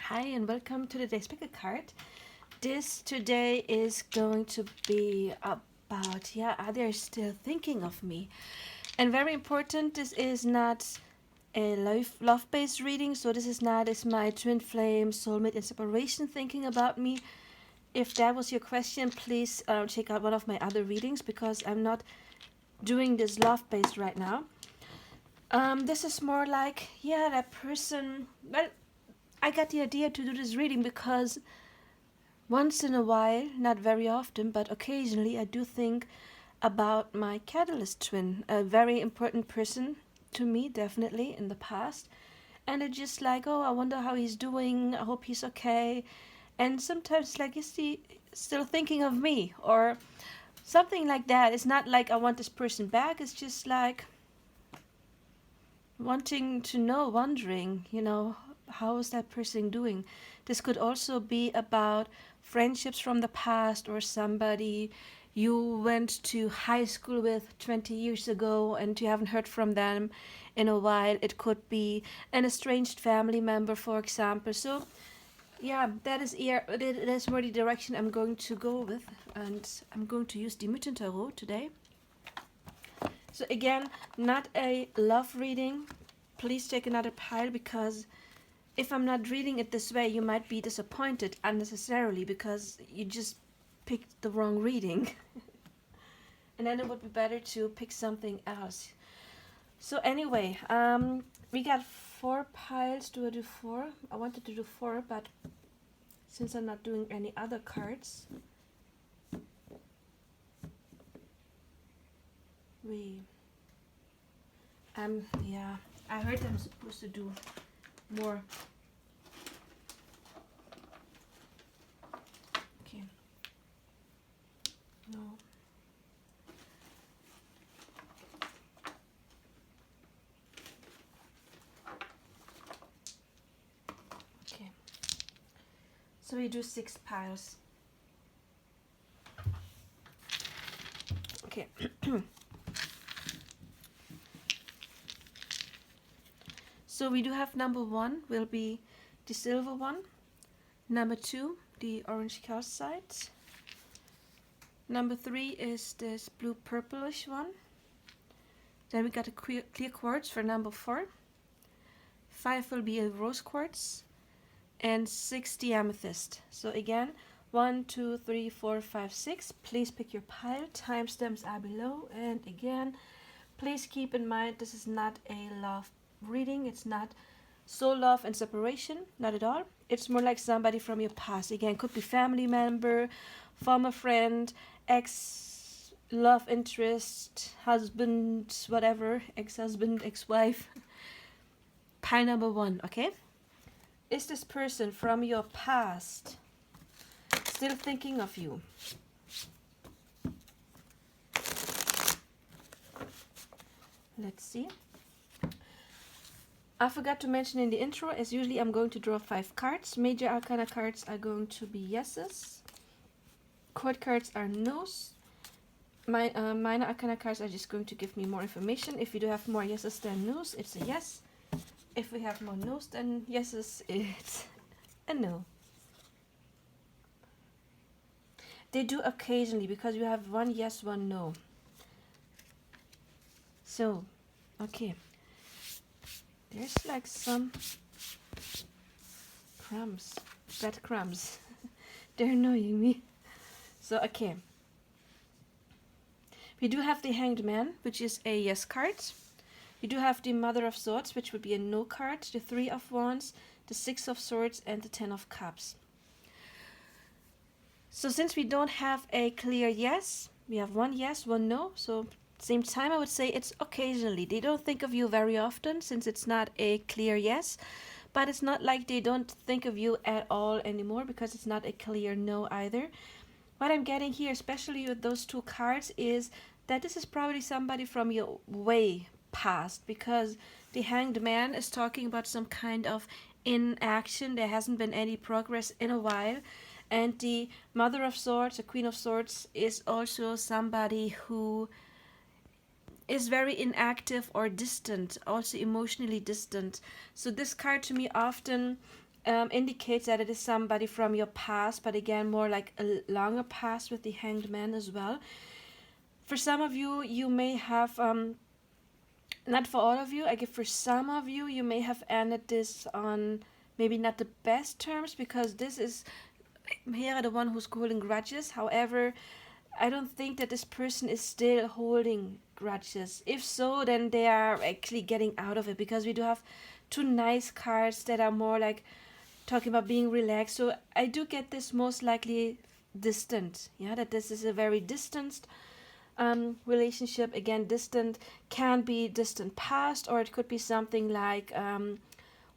Hi and welcome to today's pick a card. This today is going to be about, are they still thinking of me? And very important, this is not a love-based reading, so this is not is my twin flame, soulmate, and separation thinking about me. If that was your question, please check out one of my other readings because I'm not doing this love-based right now. This is more like, that person, well, I got the idea to do this reading because once in a while, not very often, but occasionally, I do think about my catalyst twin, a very important person to me, definitely in the past. And it's just like, oh, I wonder how he's doing. I hope he's okay. And sometimes, like, is he still thinking of me or something like that? It's not like I want this person back. It's just like wanting to know, wondering, how is that person doing? This could also be about friendships from the past or somebody you went to high school with 20 years ago and you haven't heard from them in a while. It could be an estranged family member, for example. So, that is more the direction I'm going to go with. And I'm going to use the Mythen Tarot today. So again, not a love reading. Please take another pile because if I'm not reading it this way, you might be disappointed unnecessarily because you just picked the wrong reading. And then it would be better to pick something else. So anyway, we got 4 piles. Do I do 4? I wanted to do 4, but since I'm not doing any other cards, I heard I'm supposed to do more. Okay. No. Okay. So we do 6 piles. Okay. So we do have number 1 will be the silver one. Number 2, the orange calcite. Number 3 is this blue purplish one. Then we got a clear quartz for number 4. 5 will be a rose quartz. And 6 the amethyst. So again, 1, 2, 3, 4, 5, 6. Please pick your pile. Timestamps are below. And again, please keep in mind this is not a love reading. It's not soul love and separation. Not at all. It's more like somebody from your past. Again, could be family member, former friend, ex love interest, husband, whatever, ex-husband, ex-wife. Pile number 1, okay? Is this person from your past still thinking of you? Let's see. I forgot to mention in the intro, as usually I'm going to draw 5 cards. Major Arcana cards are going to be yeses. Court cards are no's. Minor Arcana cards are just going to give me more information. If you do have more yeses than no's, it's a yes. If we have more no's than yeses, it's a no. They do occasionally because you have 1 yes, 1 no. So, okay. There's like some crumbs, bad crumbs. They're annoying me. So, okay. We do have the Hanged Man, which is a yes card. We do have the Mother of Swords, which would be a no card. The 3 of Wands, the 6 of Swords, and the 10 of Cups. So since we don't have a clear yes, we have 1 yes, 1 no. So same time, I would say it's occasionally. They don't think of you very often since it's not a clear yes, but it's not like they don't think of you at all anymore because it's not a clear no either. What I'm getting here, especially with those 2 cards, is that this is probably somebody from your way past because the Hanged Man is talking about some kind of inaction. There hasn't been any progress in a while. And the Mother of Swords, the Queen of Swords, is also somebody who is very inactive or distant, also emotionally distant. So this card to me often indicates that it is somebody from your past, but again, more like a longer past with the Hanged Man as well. For some of you, you may have, not for all of you, I give for some of you, you may have ended this on maybe not the best terms, because this is here the one who's holding grudges. However, I don't think that this person is still holding grudges. If so, then they are actually getting out of it, because we do have two nice cards that are more like talking about being relaxed. So I do get this most likely distant. Yeah, that this is a very distant relationship. Again, distant can be distant past, or it could be something like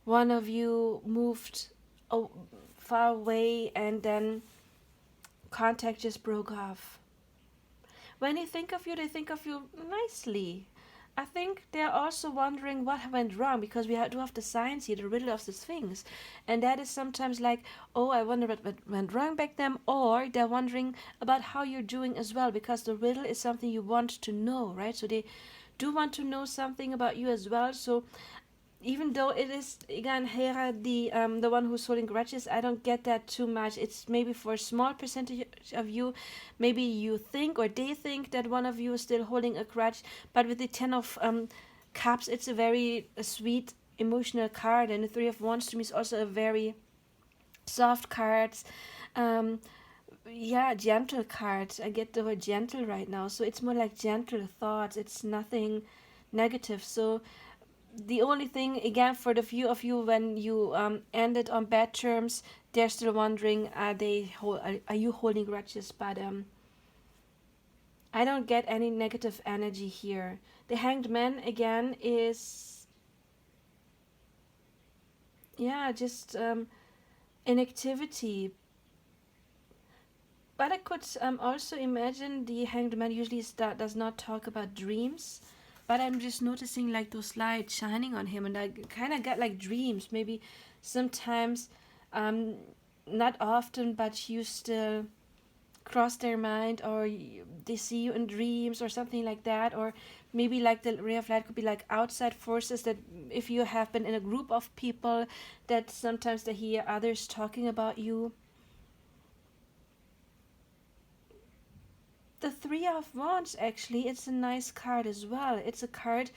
one of you moved far away and then contact just broke off. When they think of you, they think of you nicely. I think they're also wondering what went wrong, because we do have the science here, the riddle of the Sphinx. And that is sometimes like, oh, I wonder what went wrong back then, or they're wondering about how you're doing as well, because the riddle is something you want to know, right? So they do want to know something about you as well. So even though it is again Hera the one who's holding grudges, I don't get that too much. It's maybe for a small percentage of you, maybe you think or they think that one of you is still holding a grudge. But with the Ten of Cups, it's a very sweet emotional card, and the Three of Wands to me is also a very soft card. Um, yeah, gentle card. I get the word gentle right now, so it's more like gentle thoughts. It's nothing negative. So the only thing again for the few of you when you ended on bad terms, they're still wondering, are you holding grudges? But I don't get any negative energy here. The Hanged Man again is, yeah, just inactivity. But I could also imagine the Hanged Man usually does not talk about dreams, but I'm just noticing like those lights shining on him, and I kind of got like dreams. Maybe sometimes, um, not often, but you still cross their mind, or they see you in dreams or something like that. Or maybe like the ray of light could be like outside forces, that if you have been in a group of people, that sometimes they hear others talking about you. The Three of Wands, actually, it's a nice card as well. It's a card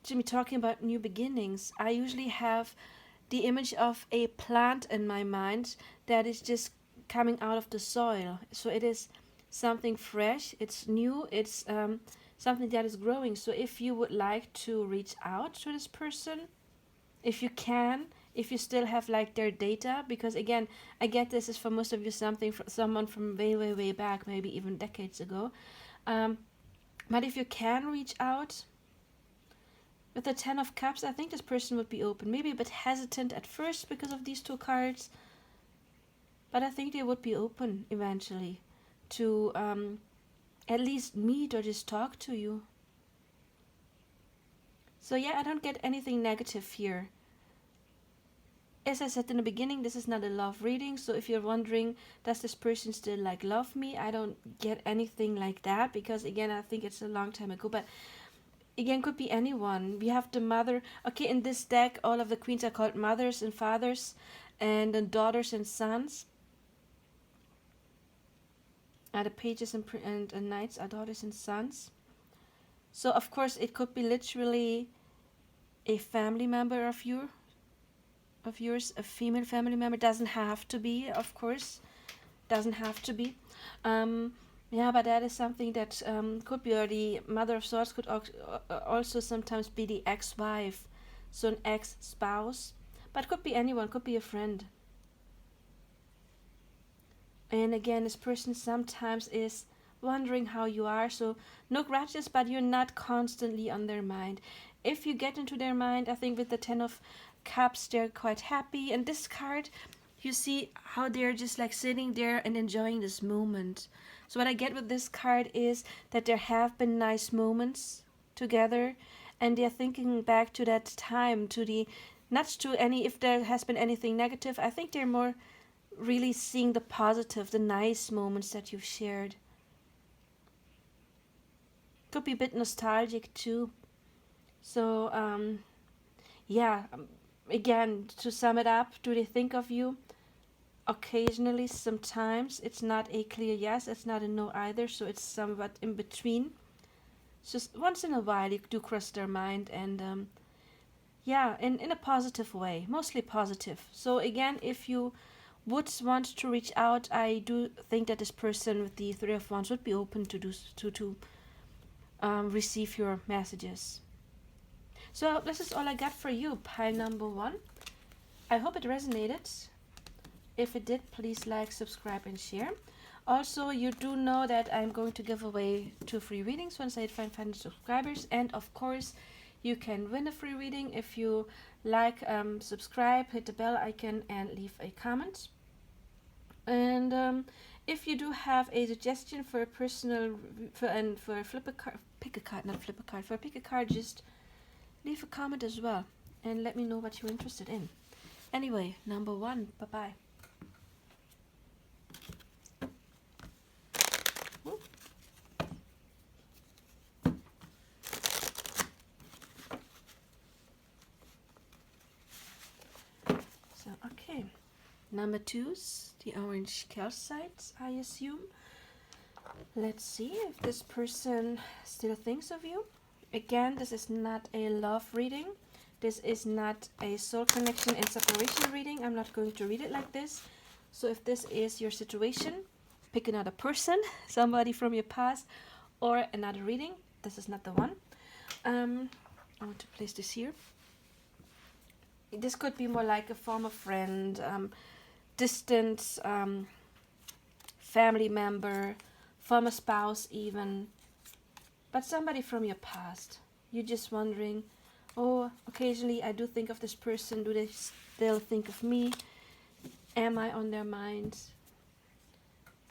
to me talking about new beginnings. I usually have the image of a plant in my mind that is just coming out of the soil. So it is something fresh, it's new, it's something that is growing. So if you would like to reach out to this person, if you can, if you still have like their data, because again, I get this is for most of you something from someone from way back, maybe even decades ago. um, but if you can reach out with the Ten of Cups, I think this person would be open, maybe a bit hesitant at first because of these two cards, but I think they would be open eventually to at least meet or just talk to you. So yeah, I don't get anything negative here. As I said in the beginning, this is not a love reading, so if you're wondering, does this person still like love me, I don't get anything like that, because again, I think it's a long time ago. But again, could be anyone. We have the Mother. Okay, in this deck, all of the queens are called mothers and fathers, and then daughters and sons. The pages and knights are daughters and sons. So of course, it could be literally a family member of yours, a female family member. Doesn't have to be, of course, doesn't have to be. Yeah, but that is something that could be, or the Mother of Swords could also sometimes be the ex-wife, so an ex-spouse, but could be anyone, could be a friend. And again, this person sometimes is wondering how you are, so no grudges, but you're not constantly on their mind. If you get into their mind, I think with the Ten of Cups, they're quite happy. And this card, you see how they're just like sitting there and enjoying this moment. So what I get with this card is that there have been nice moments together, and they're thinking back to that time, to the, not to any, if there has been anything negative, I think they're more really seeing the positive, the nice moments that you've shared. Could be a bit nostalgic too. So yeah, again, to sum it up, do they think of you? Occasionally, sometimes. It's not a clear yes, it's not a no either, so it's somewhat in between. Just once in a while you do cross their mind, and yeah, in a positive way, mostly positive. So again, if you would want to reach out, I do think that this person with the Three of Wands would be open to receive your messages. So this is all I got for you, pile number 1. I hope it resonated. If it did, please like, subscribe, and share. Also, you do know that I'm going to give away 2 free readings once I find 500 subscribers. And of course, you can win a free reading if you like, subscribe, hit the bell icon, and leave a comment. And if you do have a suggestion for a personal, for a flip a card, pick a card, not flip a card, for a pick a card, just leave a comment as well and let me know what you're interested in. Anyway, number 1, bye-bye. So, okay. Number 2's the orange calcite, I assume. Let's see if this person still thinks of you. Again, this is not a love reading. This is not a soul connection and separation reading. I'm not going to read it like this. So if this is your situation, pick another person, somebody from your past, or another reading. This is not the one. I want to place this here. This could be more like a former friend, distant family member, former spouse even, but somebody from your past. You're just wondering, oh, occasionally I do think of this person. Do they still think of me? Am I on their mind?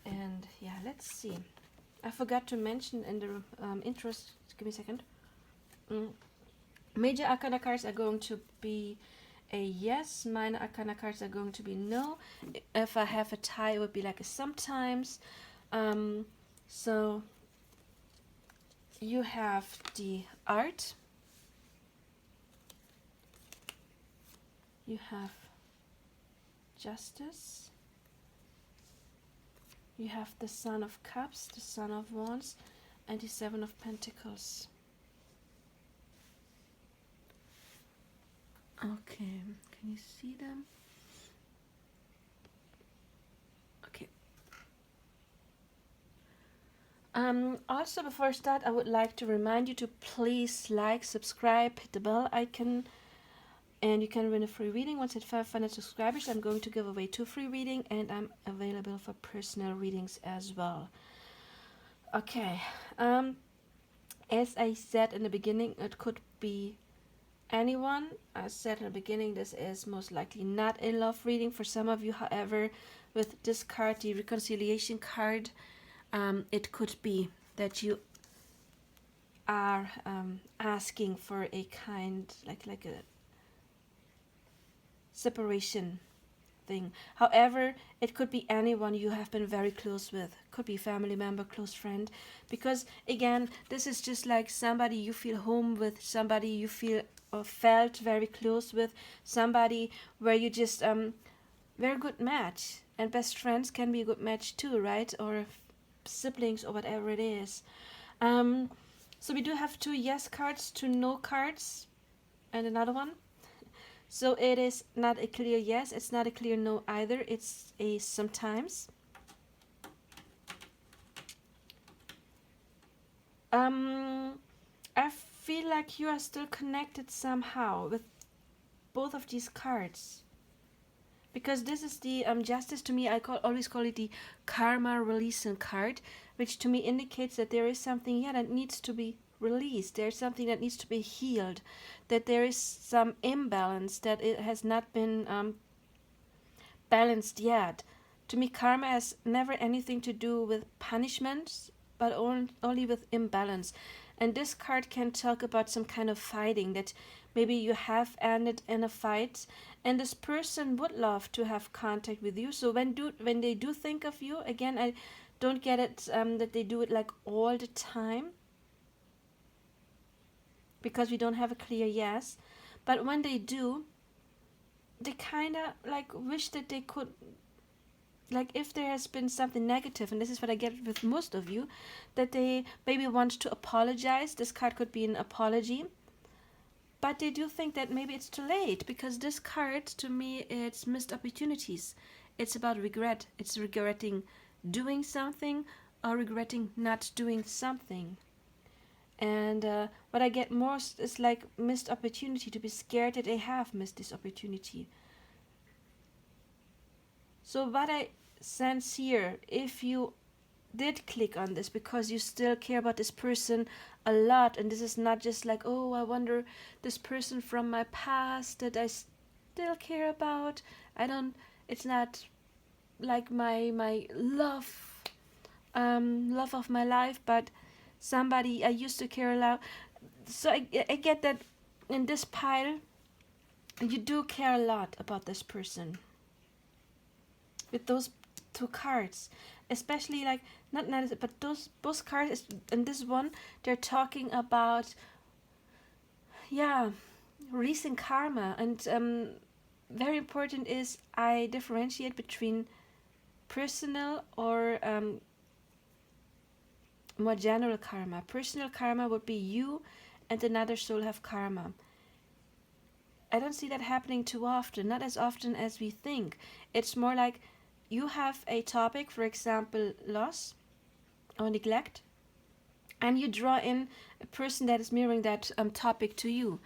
And yeah, let's see. I forgot to mention in the interest, give me a second. Major Arcana cards are going to be a yes. Minor Arcana cards are going to be no. If I have a tie, it would be like a sometimes. So you have the art. You have justice. You have the Son of Cups, the Son of Wands, and the Seven of Pentacles. Okay, can you see them? Okay. Also, before I start, I would like to remind you to please like, subscribe, hit the bell icon, and you can win a free reading. Once at 500 subscribers, I'm going to give away 2 free readings, and I'm available for personal readings as well. Okay, as I said in the beginning, it could be anyone. I said in the beginning, this is most likely not a love reading for some of you. However, with this card, the reconciliation card, it could be that you are asking for a kind, like a separation thing. However, it could be anyone you have been very close with. Could be family member, close friend. Because again, this is just like somebody you feel home with, somebody you feel or felt very close with, somebody where you just very good match. And best friends can be a good match too, right? Or siblings or whatever it is. So we do have 2 yes cards, 2 no cards, and another one. So it is not a clear yes, it's not a clear no either, it's a sometimes. I feel like you are still connected somehow with both of these cards. Because this is the justice. To me, I always call it the karma releasing card, which to me indicates that there is something that needs to be released. There's something that needs to be healed, that there is some imbalance, that it has not been balanced yet. To me, karma has never anything to do with punishment, but only with imbalance. And this card can talk about some kind of fighting, that maybe you have ended in a fight, and this person would love to have contact with you. So when they do think of you, again, I don't get it that they do it like all the time, because we don't have a clear yes. But when they do, they kind of like wish that they could, like if there has been something negative, and this is what I get with most of you, that they maybe want to apologize. This card could be an apology, but they do think that maybe it's too late, because this card to me, it's missed opportunities. It's about regret. It's regretting doing something or regretting not doing something. And what I get most is like missed opportunity, to be scared that they have missed this opportunity. So what I sense here, if you did click on this because you still care about this person a lot, and this is not just like, oh, I wonder, this person from my past that I still care about. I don't, it's not like my love of my life, but somebody I used to care a lot. So I get that in this pile you do care a lot about this person with those two cards, especially like not but those both cards in this one, they're talking about, yeah, releasing karma. And very important is I differentiate between personal or more general karma. Personal karma would be you and another soul have karma. I don't see that happening too often, not as often as we think. It's more like you have a topic, for example, loss or neglect, and you draw in a person that is mirroring that topic to you.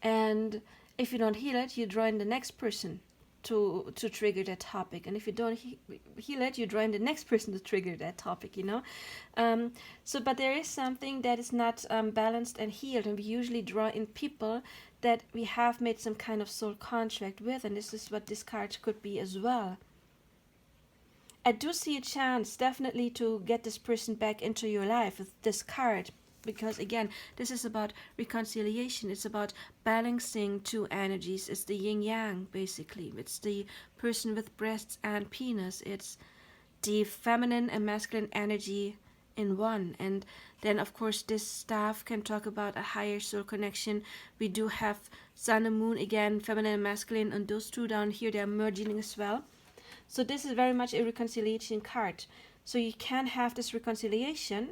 And if you don't heal it, you draw in the next person to trigger that topic. And if you don't heal it, you draw in the next person to trigger that topic, you know. So but there is something that is not balanced and healed, and we usually draw in people that we have made some kind of soul contract with, and this is what this card could be as well. I do see a chance definitely to get this person back into your life with this card, because again, this is about reconciliation. It's about balancing two energies. It's the yin yang, basically. It's the person with breasts and penis. It's the feminine and masculine energy in one. And then of course this staff can talk about a higher soul connection. We do have sun and moon, again feminine and masculine, and those two down here, they're merging as well. So this is very much a reconciliation card. So you can have this reconciliation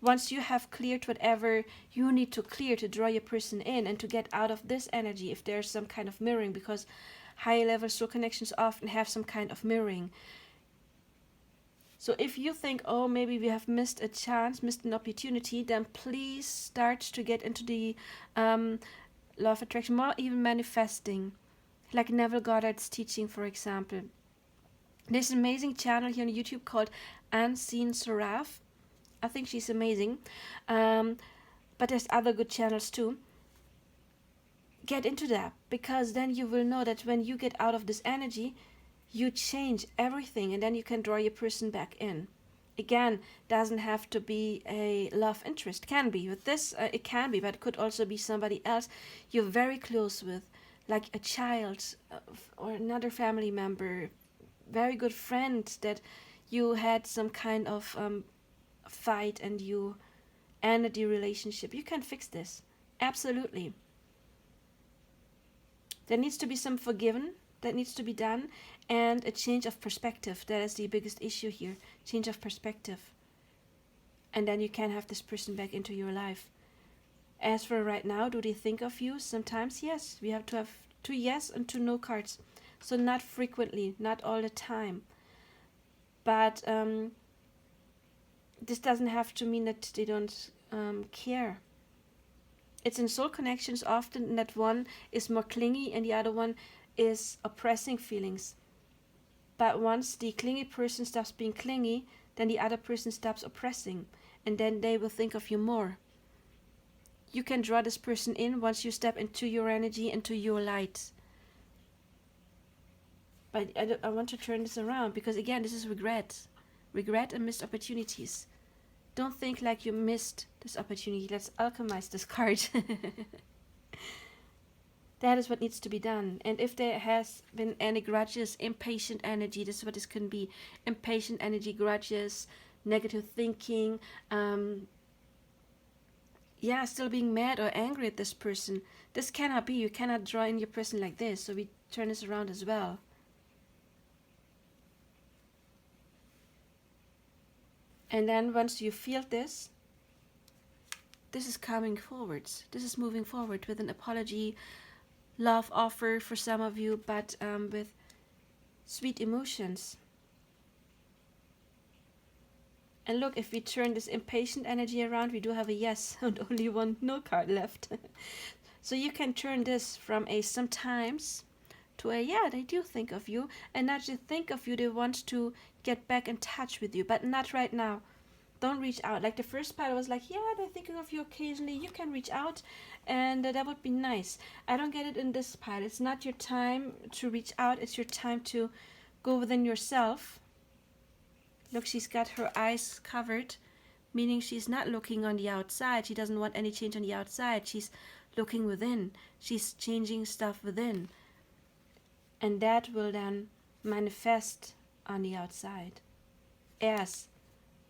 once you have cleared whatever you need to clear to draw your person in and to get out of this energy, if there's some kind of mirroring, because higher level soul connections often have some kind of mirroring. So if you think, oh, maybe we have missed a chance, missed an opportunity, then please start to get into the law of attraction, more even manifesting, like Neville Goddard's teaching, for example. There's an amazing channel here on YouTube called Unseen Seraph. I think she's amazing. But there's other good channels too. Get into that, because then you will know that when you get out of this energy, you change everything, and then you can draw your person back in. Again, doesn't have to be a love interest. Can be. With this, it can be, but it could also be somebody else you're very close with, like a child or another family member, very good friend that you had some kind of fight and you ended the relationship. You can fix this. Absolutely. There needs to be some forgiven that needs to be done, and a change of perspective. That is the biggest issue here. Change of perspective. And then you can have this person back into your life. As for right now, do they think of you? Sometimes yes. We have to have 2 yes and 2 no cards. So not frequently, not all the time. But this doesn't have to mean that they don't care. It's in soul connections often that one is more clingy and the other one is oppressing feelings. But once the clingy person stops being clingy, then the other person stops oppressing, and then they will think of you more. You can draw this person in once you step into your energy, into your light. But I want to turn this around, because again, this is regret. Regret and missed opportunities. Don't think like you missed this opportunity. Let's alchemize this card. That is what needs to be done. And if there has been any grudges, impatient energy, this is what this can be. Impatient energy, grudges, negative thinking, yeah, still being mad or angry at this person. This cannot be. You cannot draw in your person like this. So we turn this around as well. And then once you feel this, this is coming forwards. This is moving forward with an apology, love offer for some of you, but with sweet emotions. And look, if we turn this impatient energy around, we do have a yes and only one no card left. So you can turn this from a sometimes to a yeah, they do think of you, and not just think of you, they want to get back in touch with you, but not right now. Don't reach out. Like the first part was like, yeah, they're thinking of you occasionally. You can reach out, and that would be nice. I don't get it in this part. It's not your time to reach out. It's your time to go within yourself. Look, she's got her eyes covered, meaning she's not looking on the outside. She doesn't want any change on the outside. She's looking within. She's changing stuff within. And that will then manifest on the outside as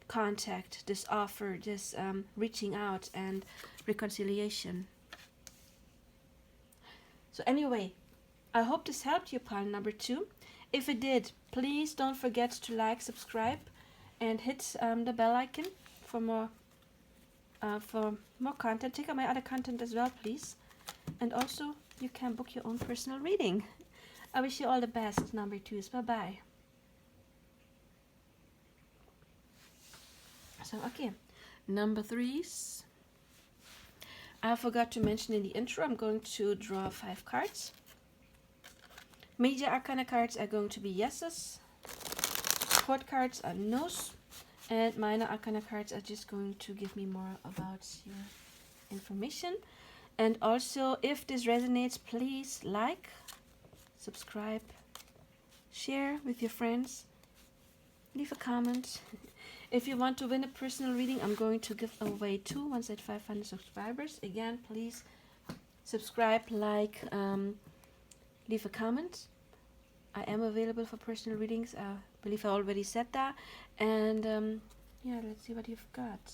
contact, this offer, this reaching out and reconciliation. So anyway, I hope this helped you, pile number 2. If it did, please don't forget to like, subscribe, and hit the bell icon for more content. Check out my other content as well, please. And also, you can book your own personal reading. I wish you all the best, number 2s. Bye-bye. So, okay, number 3s. I forgot to mention in the intro, I'm going to draw 5 cards. Major Arcana cards are going to be yeses. Court cards are no's. And Minor Arcana cards are just going to give me more about your information. And also, if this resonates, please like, subscribe, share with your friends, leave a comment. If you want to win a personal reading, I'm going to give away 2 once at 500 subscribers. Again, please subscribe, like, leave a comment. I am available for personal readings. I believe I already said that. And yeah, let's see what you've got.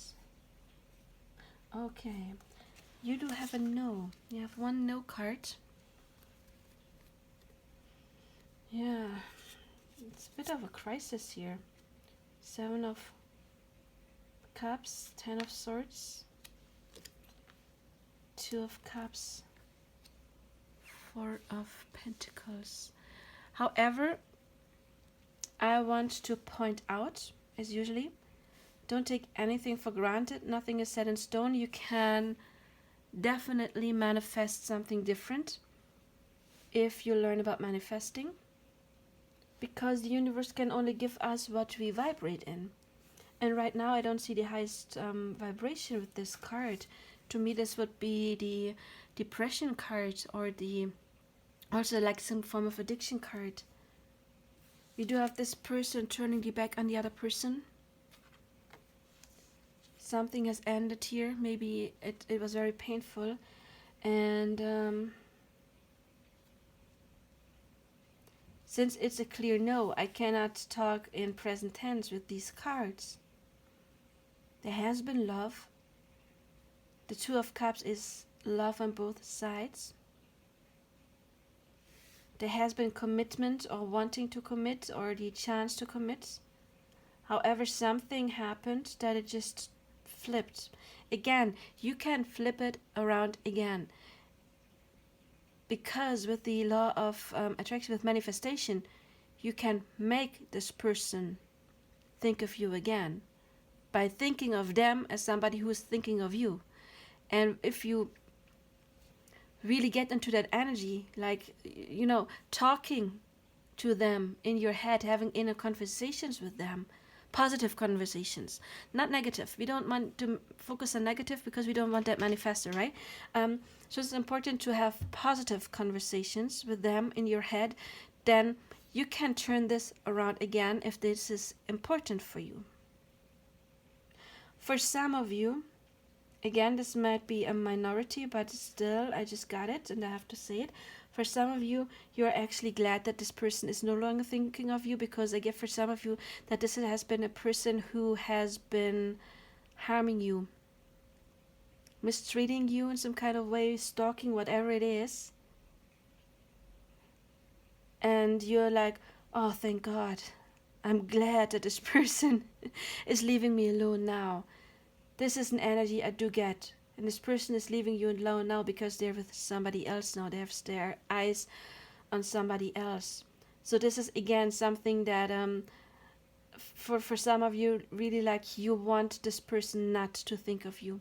Okay, you do have a no. You have 1 no card. Yeah, it's a bit of a crisis here. 7 of Cups, 10 of Swords, 2 of Cups, 4 of Pentacles. However, I want to point out, as usually, don't take anything for granted. Nothing is set in stone. You can definitely manifest something different if you learn about manifesting, because the universe can only give us what we vibrate in. And right now I don't see the highest vibration with this card. To me, this would be the depression card, or the also like some form of addiction card. We do have this person turning the back on the other person. Something has ended here. Maybe it was very painful. And since it's a clear no, I cannot talk in present tense with these cards. There has been love. The 2 of Cups is love on both sides. There has been commitment, or wanting to commit, or the chance to commit. However, something happened that it just flipped. Again, you can flip it around again. Because with the law of attraction, with manifestation, you can make this person think of you again by thinking of them as somebody who is thinking of you. And if you really get into that energy, like, you know, talking to them in your head, having inner conversations with them, positive conversations, not negative. We don't want to focus on negative because we don't want that manifester, right? So it's important to have positive conversations with them in your head. Then you can turn this around again if this is important for you. For some of you, again, this might be a minority, but still, I just got it and I have to say it. For some of you, you're actually glad that this person is no longer thinking of you, because I get for some of you that this has been a person who has been harming you mistreating you in some kind of way, stalking, whatever it is. And you're like, oh, thank God. I'm glad that this person is leaving me alone now. This is an energy I do get. And this person is leaving you alone now because they're with somebody else now. They have their eyes on somebody else. So this is again something that for some of you really like you want this person not to think of you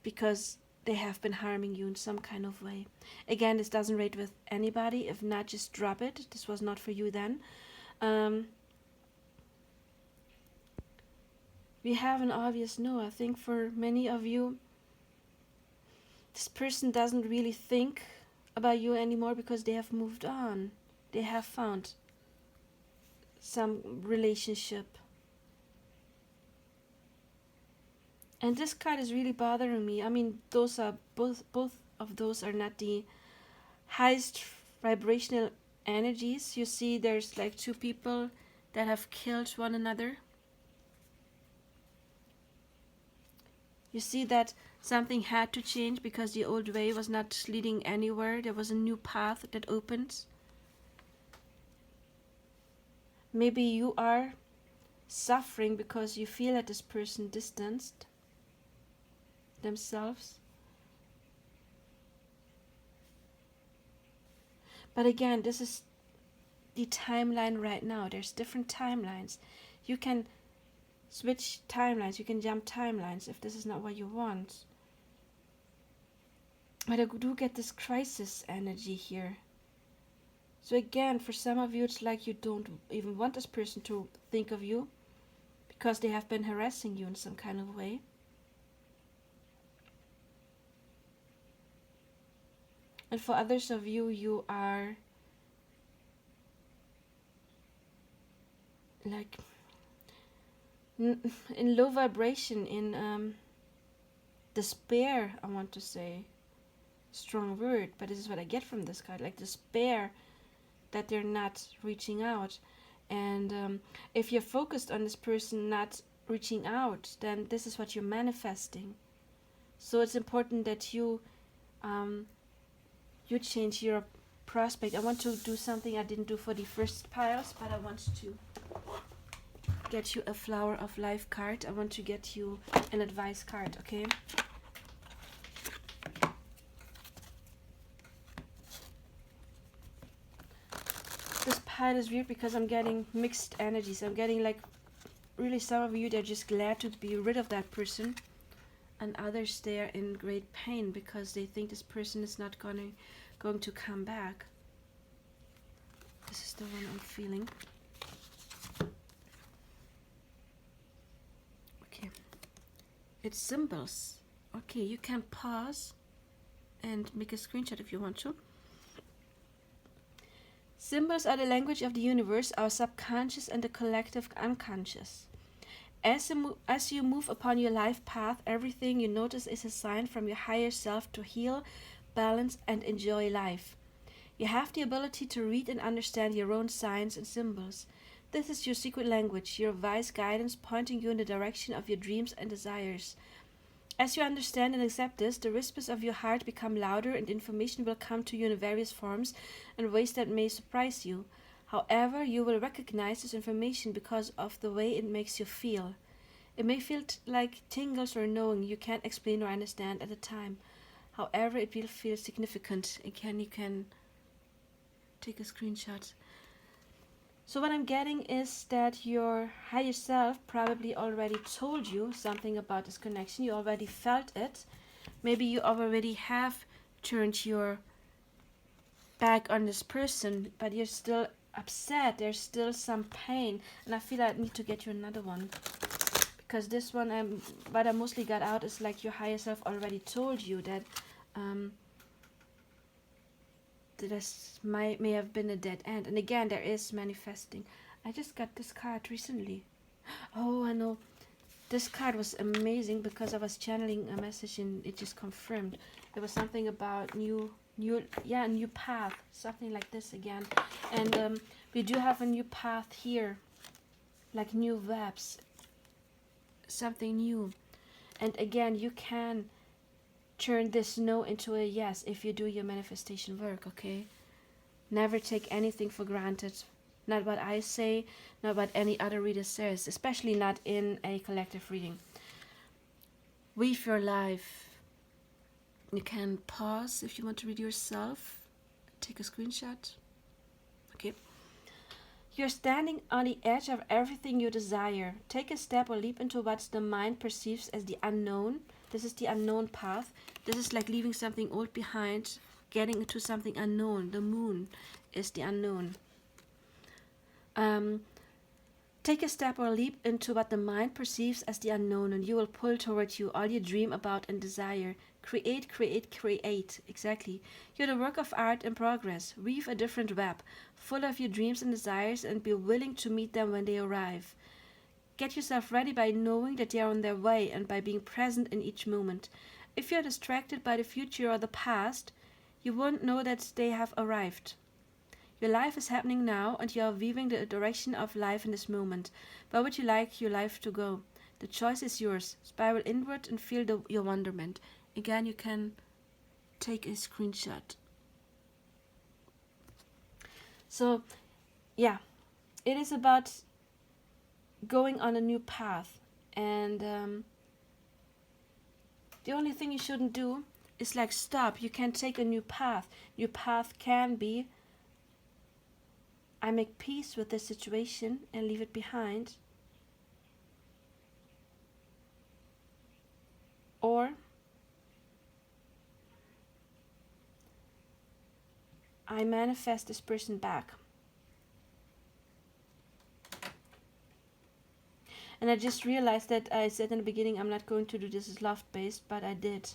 because they have been harming you in some kind of way. Again, this doesn't rate with anybody. If not, just drop it. This was not for you then. We have an obvious no. I think for many of you, this person doesn't really think about you anymore because they have moved on. They have found some relationship. And this card is really bothering me. I mean, those are both of those are not the highest vibrational energies. You see there's like two people that have killed one another. You see that something had to change because the old way was not leading anywhere. There was a new path that opened. Maybe you are suffering because you feel that this person distanced themselves. But again, this is the timeline right now. There's different timelines. You can switch timelines. You can jump timelines if this is not what you want. But I do get this crisis energy here. So again, for some of you, it's like you don't even want this person to think of you because they have been harassing you in some kind of way. And for others of you, you are like in low vibration, in despair, I want to say. Strong word, but this is what I get from this card, like despair that they're not reaching out. And if you're focused on this person not reaching out, then this is what you're manifesting. So it's important that you change your prospect. I want to do something I didn't do for the first piles, but I want to get you a Flower of Life card. I want to get you an advice card, okay? This pile is weird because I'm getting mixed energies. I'm getting like really some of you, they're just glad to be rid of that person, and others, they're in great pain because they think this person is not going to come back. This is the one I'm feeling. Okay, it's symbols. Okay, you can pause and make a screenshot if you want to. Symbols are the language of the universe, our subconscious and the collective unconscious. As you move upon your life path, everything you notice is a sign from your higher self to heal, balance, and enjoy life. You have the ability to read and understand your own signs and symbols. This is your secret language, your wise guidance pointing you in the direction of your dreams and desires. As you understand and accept this, the whispers of your heart become louder and information will come to you in various forms and ways that may surprise you. However, you will recognize this information because of the way it makes you feel. It may feel like tingles or knowing you can't explain or understand at the time. However, it will feel significant. Again, you can take a screenshot. So what I'm getting is that your higher self probably already told you something about this connection. You already felt it. Maybe you already have turned your back on this person, but you're still upset. There's still some pain. And I feel I need to get you another one. Because this one, what I mostly got out is like your higher self already told you that this may have been a dead end. And again, there is manifesting. I just got this card recently. Oh, I know. This card was amazing because I was channeling a message and it just confirmed. It was something about new path. Something like this again. And we do have a new path here. Like new webs. Something new. And again, you can turn this no into a yes if you do your manifestation work, okay? Never take anything for granted. Not what I say, not what any other reader says, especially not in a collective reading. Weave your life. You can pause if you want to read yourself. Take a screenshot. Okay. You're standing on the edge of everything you desire. Take a step or leap into what the mind perceives as the unknown. This is the unknown path. This is like leaving something old behind, getting into something unknown. The moon is the unknown. Take a step or leap into what the mind perceives as the unknown, and you will pull towards you all you dream about and desire. Create, create, create. Exactly. You're the work of art in progress. Weave a different web, full of your dreams and desires, and be willing to meet them when they arrive. Get yourself ready by knowing that they are on their way and by being present in each moment. If you're distracted by the future or the past, you won't know that they have arrived. Your life is happening now, and you are weaving the direction of life in this moment. Where would you like your life to go? The choice is yours. Spiral inward and feel your wonderment. Again, you can take a screenshot. So, yeah, it is about going on a new path. And the only thing you shouldn't do is like stop. You can take a new path. Your path can be, I make peace with this situation and leave it behind. Or I manifest this person back. And I just realized that I said in the beginning I'm not going to do this as love-based, but I did.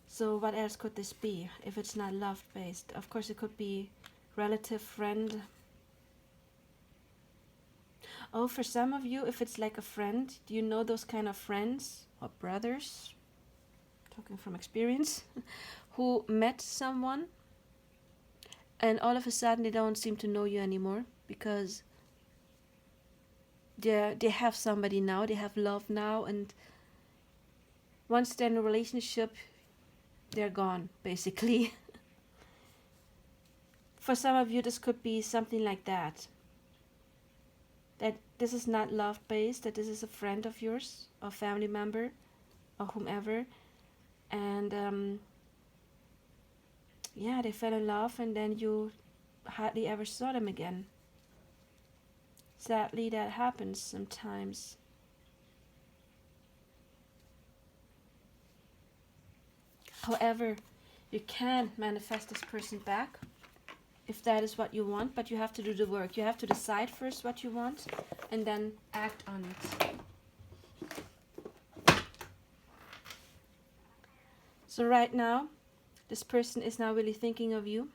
So what else could this be if it's not love-based? Of course it could be relative, friend. Oh, for some of you, if it's like a friend, do you know those kind of friends or brothers, talking from experience, who met someone and all of a sudden they don't seem to know you anymore because they have somebody now, they have love now, and once they're in a relationship, they're gone, basically. For some of you, this could be something like that. That this is not love-based, that this is a friend of yours, or family member, or whomever. And yeah, they fell in love and then you hardly ever saw them again. Sadly, that happens sometimes. However, you can manifest this person back if that is what you want, but you have to do the work. You have to decide first what you want and then act on it. So right now, this person is now really thinking of you.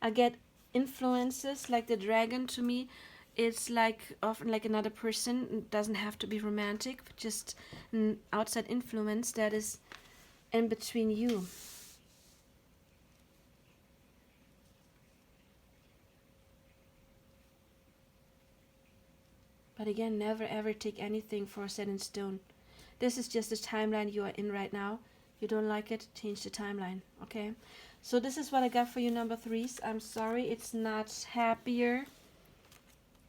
I get influences like the dragon. To me, it's like often like another person. It doesn't have to be romantic, but just an outside influence that is in between you. But again, never ever take anything for set in stone. This is just the timeline you are in right now. You don't like it, change the timeline, okay? So this is what I got for you, number threes. I'm sorry it's not happier.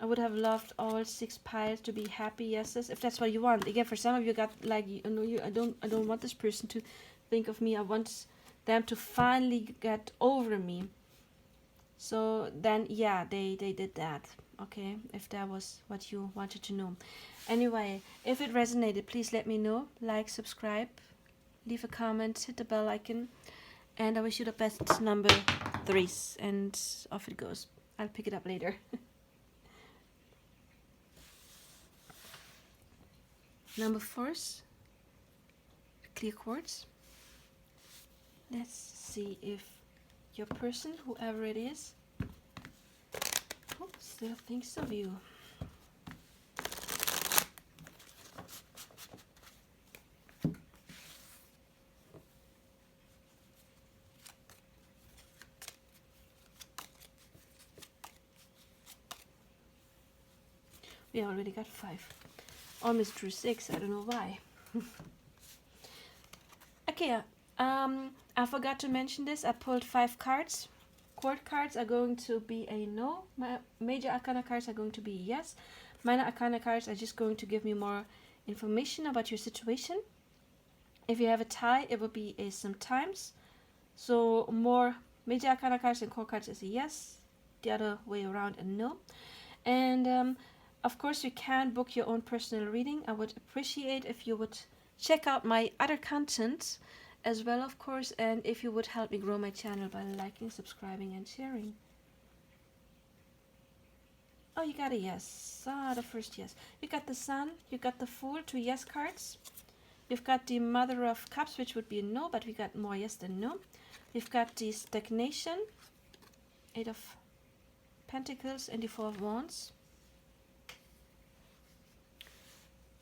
I would have loved all 6 piles to be happy yeses, if that's what you want. Again, for some of you got like, I don't want this person to think of me. I want them to finally get over me. So then, yeah, they did that. Okay, if that was what you wanted to know. Anyway, if it resonated, please let me know. Like, subscribe, leave a comment, hit the bell icon. And I wish you the best, number threes. And off it goes. I'll pick it up later. Number fours, clear quartz. Let's see if your person, whoever it is, still thinks of you. We already got 5. almost drew 6. I don't know why. Okay, I forgot to mention this. I pulled 5 cards. Court cards are going to be a no. Major Arcana cards are going to be yes. Minor Arcana cards are just going to give me more information about your situation. If you have a tie, it will be a sometimes. So more Major Arcana cards and Court cards is a yes. The other way around a no. And of course, you can book your own personal reading. I would appreciate if you would check out my other content as well, of course, and if you would help me grow my channel by liking, subscribing, and sharing. Oh, you got a yes. Ah, the first yes. You got the Sun, you got the Fool, 2 yes cards. You've got the Mother of Cups, which would be a no, but we got more yes than no. We've got the Stagnation, 8 of Pentacles, and the 4 of Wands.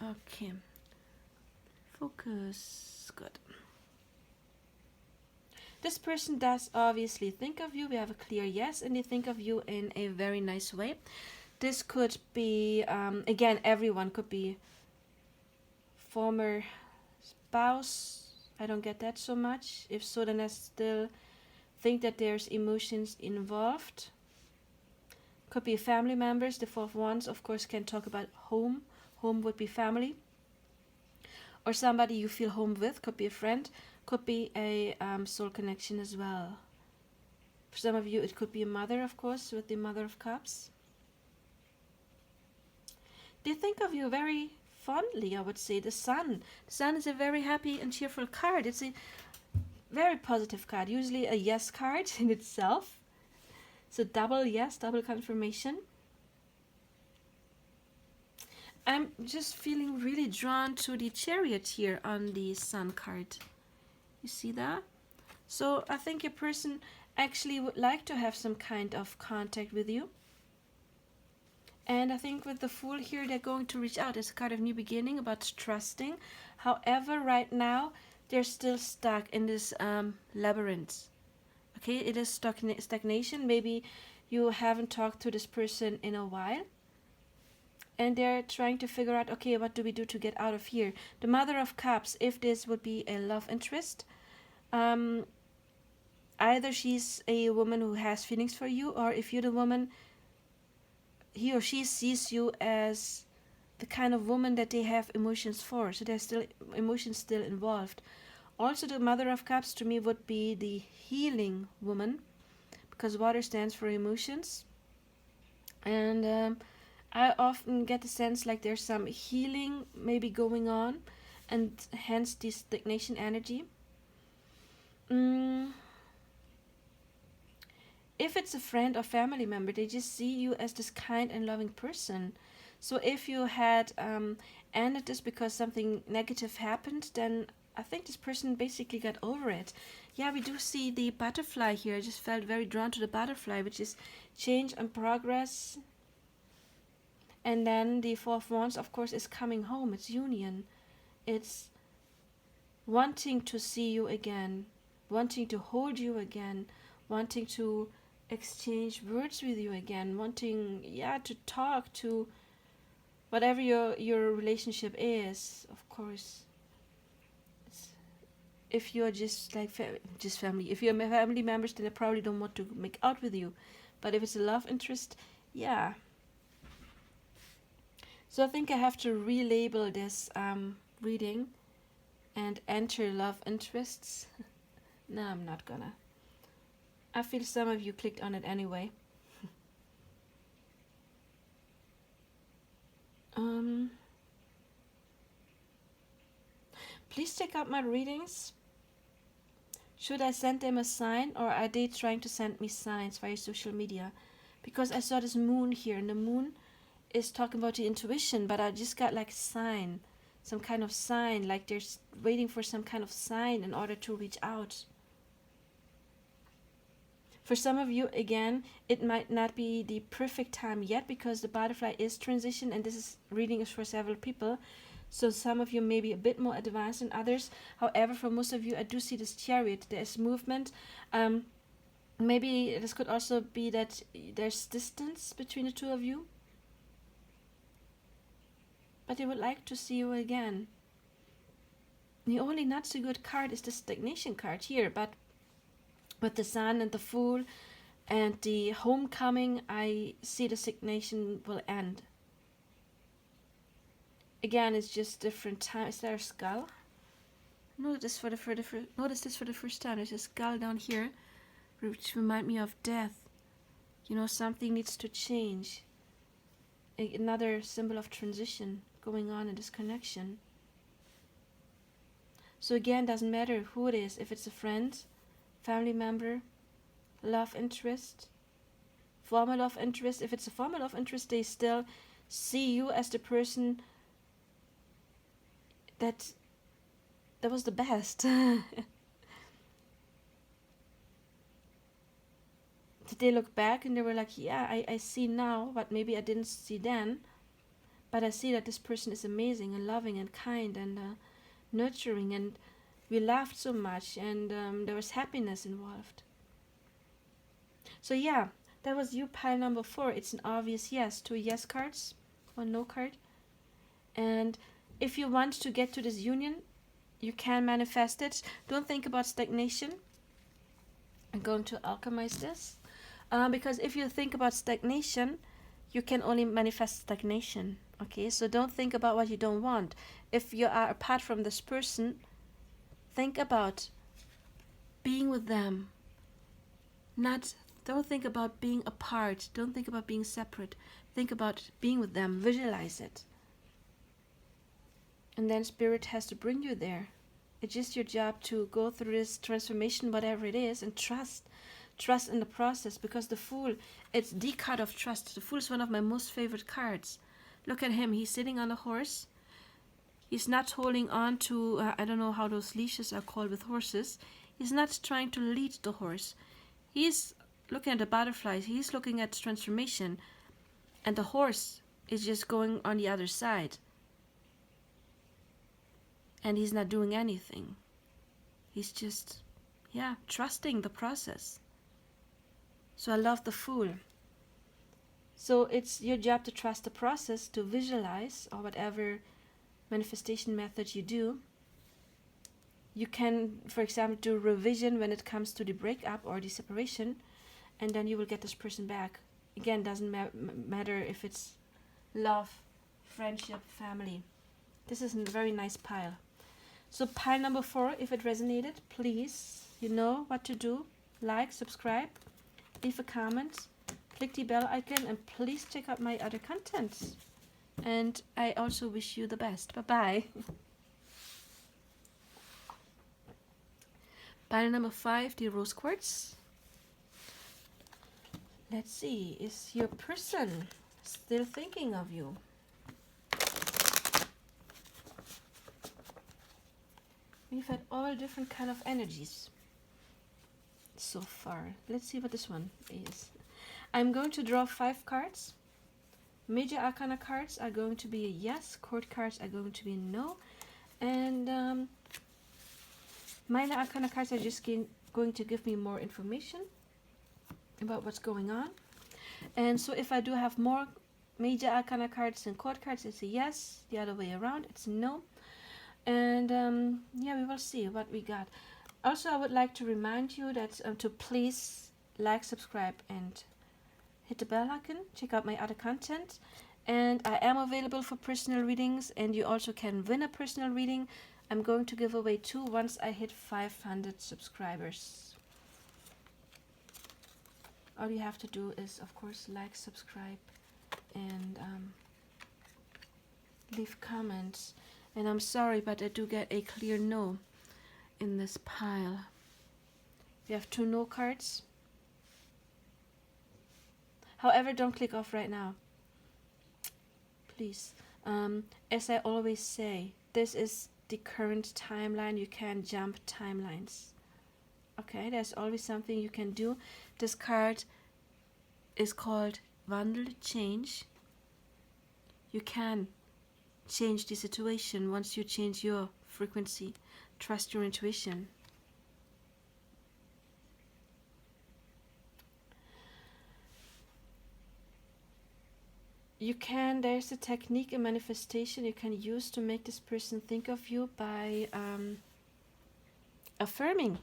Okay. Focus. Good. This person does obviously think of you. We have a clear yes, and they think of you in a very nice way. This could be, again, everyone could be former spouse. I don't get that so much. If so, then I still think that there's emotions involved. Could be family members. The 4 of Wands, of course, can talk about home. Home would be family. Or somebody you feel home with. Could be a friend. Could be a soul connection as well. For some of you, it could be a mother, of course, with the Mother of Cups. They think of you very fondly, I would say. The Sun. The Sun is a very happy and cheerful card. It's a very positive card. Usually a yes card in itself. So double yes, double confirmation. I'm just feeling really drawn to the Chariot here on the Sun card. You see that? So I think your person actually would like to have some kind of contact with you. And I think with the Fool here, they're going to reach out. It's a card of new beginning, about trusting. However, right now, they're still stuck in this labyrinth. Okay, it is stagnation. Maybe you haven't talked to this person in a while. And they're trying to figure out, okay, what do we do to get out of here? The Mother of Cups, if this would be a love interest, either she's a woman who has feelings for you, or if you're the woman, he or she sees you as the kind of woman that they have emotions for. So there's still emotions still involved. Also, the Mother of Cups to me would be the healing woman, because water stands for emotions. And I often get the sense like there's some healing maybe going on, and hence this stagnation energy. If it's a friend or family member, they just see you as this kind and loving person. So if you had ended this because something negative happened, then I think this person basically got over it. Yeah, we do see the butterfly here. I just felt very drawn to the butterfly, which is change and progress. And then the 4 of Wands, of course, is coming home. It's union. It's wanting to see you again, wanting to hold you again, wanting to exchange words with you again, wanting, yeah, to talk to whatever your relationship is, of course. If you're just like just family, if you're family members, then they probably don't want to make out with you. But if it's a love interest, yeah. So I think I have to relabel this reading and enter love interests. No, I'm not gonna. I feel some of you clicked on it anyway. Please check out my readings. Should I send them a sign, or are they trying to send me signs via social media? Because I saw this moon here, and the moon is talking about the intuition, but I just got like a sign, some kind of sign, like they're waiting for some kind of sign in order to reach out. For some of you, again, it might not be the perfect time yet, because the butterfly is transition, and this reading is for several people. So some of you may be a bit more advanced than others. However, for most of you, I do see this Chariot. There's movement. Maybe this could also be that there's distance between the two of you. but they would like to see you again. The only not so good card is the stagnation card here, but with the Sun and the Fool and the Homecoming, I see the stagnation will end. Again, it's just different time. Is there a skull? Notice this for the first time. There's a skull down here, which remind me of death. You know, something needs to change. Another symbol of transition going on in this connection. So again, doesn't matter who it is, if it's a friend, family member, love interest, former love interest. If it's a former love interest, they still see you as the person that was the best. Did they look back and they were like, yeah, I see now what maybe I didn't see then, but I see that this person is amazing and loving and kind and nurturing, and we laughed so much, and there was happiness involved. So yeah, that was you, pile number 4. It's an obvious yes. 2 yes cards, 1 no card. And if you want to get to this union, you can manifest it. Don't think about stagnation. I'm going to alchemize this. Because if you think about stagnation, you can only manifest stagnation. Okay, so don't think about what you don't want. If you are apart from this person, think about being with them. Don't think about being apart. Don't think about being separate. Think about being with them. Visualize it. And then Spirit has to bring you there. It's just your job to go through this transformation, whatever it is, and trust. Trust in the process, because the Fool, it's the card of trust. The Fool is one of my most favorite cards. Look at him. He's sitting on a horse. He's not holding on to, I don't know how those leashes are called with horses. He's not trying to lead the horse. He's looking at the butterflies. He's looking at transformation. And the horse is just going on the other side. And he's not doing anything. He's just, trusting the process. So I love the Fool. So it's your job to trust the process, to visualize, or whatever manifestation method you do. You can, for example, do revision when it comes to the breakup or the separation, and then you will get this person back. Again, doesn't matter if it's love, friendship, family. This is a very nice pile. So pile number 4, if it resonated, please, you know what to do. Like, subscribe, leave a comment, click the bell icon, and please check out my other content. And I also wish you the best. Bye-bye. Pile number 5, the rose quartz. Let's see, is your person still thinking of you? We've had all different kind of energies so far. Let's see what this one is. I'm going to draw 5 cards. Major Arcana cards are going to be a yes. Court cards are going to be a no. And Minor Arcana cards are just going to give me more information about what's going on. And so if I do have more Major Arcana cards than Court cards, it's a yes. The other way around, it's a no. And we will see what we got. Also, I would like to remind you that to please like, subscribe, and hit the bell icon. Check out my other content. And I am available for personal readings, and you also can win a personal reading. I'm going to give away 2 once I hit 500 subscribers. All you have to do is, of course, like, subscribe, and leave comments. And I'm sorry, but I do get a clear no in this pile. We have 2 no cards. However, don't click off right now. Please. As I always say, this is the current timeline. You can jump timelines. Okay, there's always something you can do. This card is called Wandel Change. You can change the situation once you change your frequency. Trust your intuition. there's a technique in manifestation you can use to make this person think of you by affirming.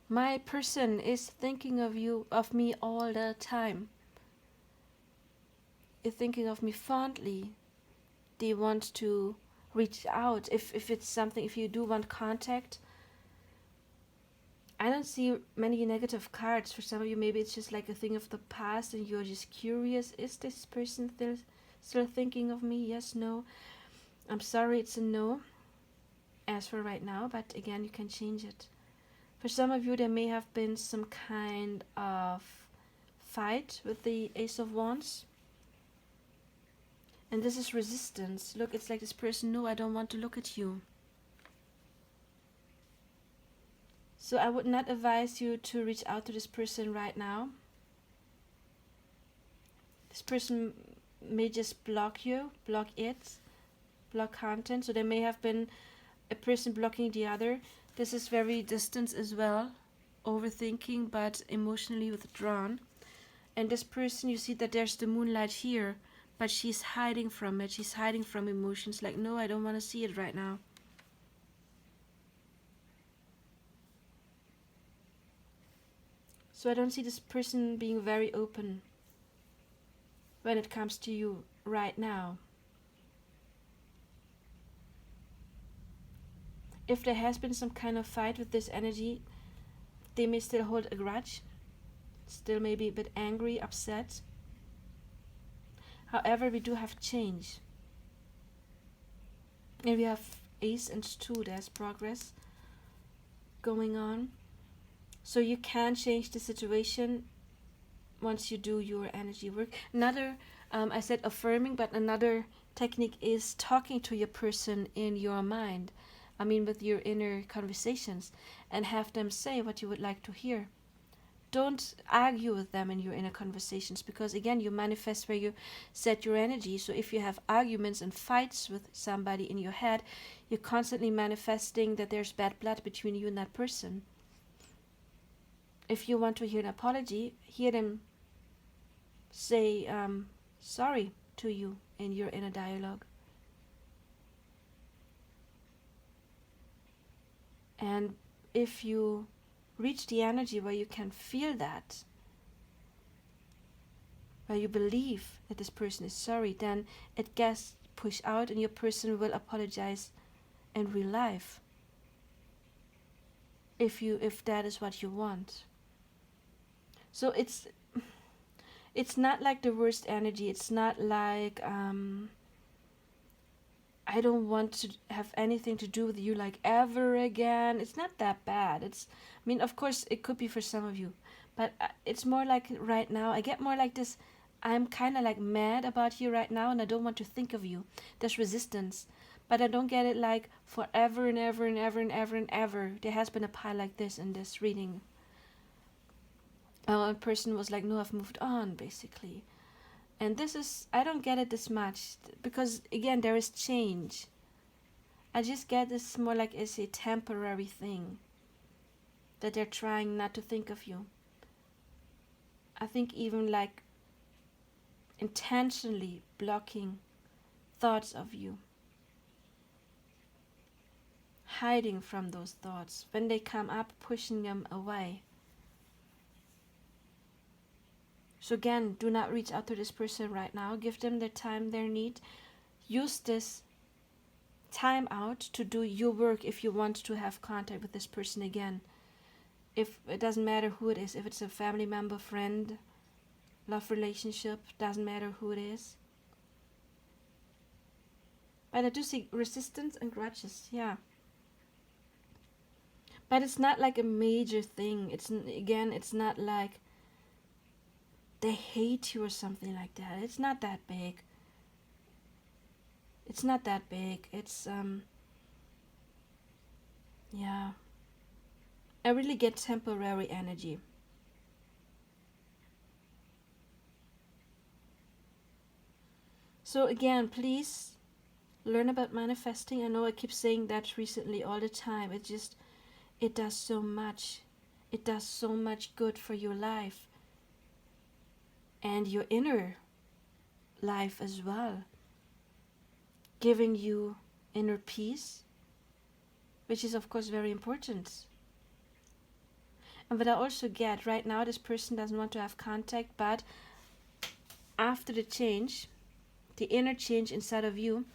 My person is thinking of me all the time. Is thinking of me fondly. They want to reach out. If it's something, if you do want contact, I don't see many negative cards. For some of you, maybe it's just like a thing of the past and you're just curious. Is this person still thinking of me? Yes, no. I'm sorry, it's a no. As for right now, but again, you can change it. For some of you, there may have been some kind of fight with the Ace of Wands. And this is resistance. Look, it's like this person, no, I don't want to look at you. So I would not advise you to reach out to this person right now. This person may just block you, block content. So there may have been a person blocking the other. This is very distant as well, overthinking but emotionally withdrawn. And this person, you see that there's the moonlight here, but she's hiding from it. She's hiding from emotions, like, no, I don't want to see it right now. So I don't see this person being very open when it comes to you right now. If there has been some kind of fight with this energy, they may still hold a grudge, still maybe a bit angry, upset. However, we do have change. And we have Ace and 2, there's progress going on. So you can change the situation once you do your energy work. Another, I said affirming, but another technique is talking to your person in your mind. I mean, with your inner conversations, and have them say what you would like to hear. Don't argue with them in your inner conversations, because again, you manifest where you set your energy. So if you have arguments and fights with somebody in your head, you're constantly manifesting that there's bad blood between you and that person. If you want to hear an apology, hear them say sorry to you in your inner dialogue. And if you reach the energy where you can feel that, where you believe that this person is sorry, then it gets pushed out and your person will apologize in real life. If that is what you want. So it's not like the worst energy. It's not like I don't want to have anything to do with you like ever again. It's not that bad. I mean, of course, it could be for some of you, but it's more like right now. I get more like this. I'm kind of like mad about you right now, and I don't want to think of you. There's resistance, but I don't get it like forever and ever and ever and ever and ever. There has been a pile like this in this reading. A person was like, no, I've moved on, basically. And this is, I don't get it this much, because again, there is change. I just get this more like it's a temporary thing, that they're trying not to think of you. I think even like intentionally blocking thoughts of you, hiding from those thoughts. When they come up, pushing them away. So again, do not reach out to this person right now. Give them the time they need. Use this time out to do your work if you want to have contact with this person again. If it doesn't matter who it is, if it's a family member, friend, love relationship, doesn't matter who it is. But I do see resistance and grudges, yeah. But it's not like a major thing. It's not like they hate you or something like that. It's not that big. It's not that big. It's yeah. I really get temporary energy. So again, please learn about manifesting. I know I keep saying that recently all the time. It does so much. It does so much good for your life and your inner life as well, giving you inner peace, which is of course very important. And what I also get right now, this person doesn't want to have contact, but after the change, the inner change inside of you,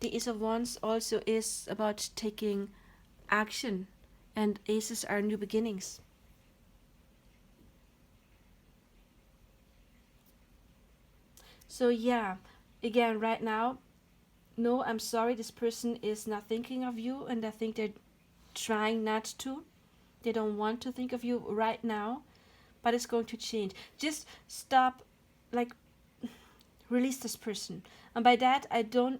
the Ace of Wands also is about taking action, and aces are new beginnings. So yeah, again, right now, no, I'm sorry, this person is not thinking of you, and I think they're trying not to. They don't want to think of you right now, but it's going to change. Just stop, like, release this person. And by that, I do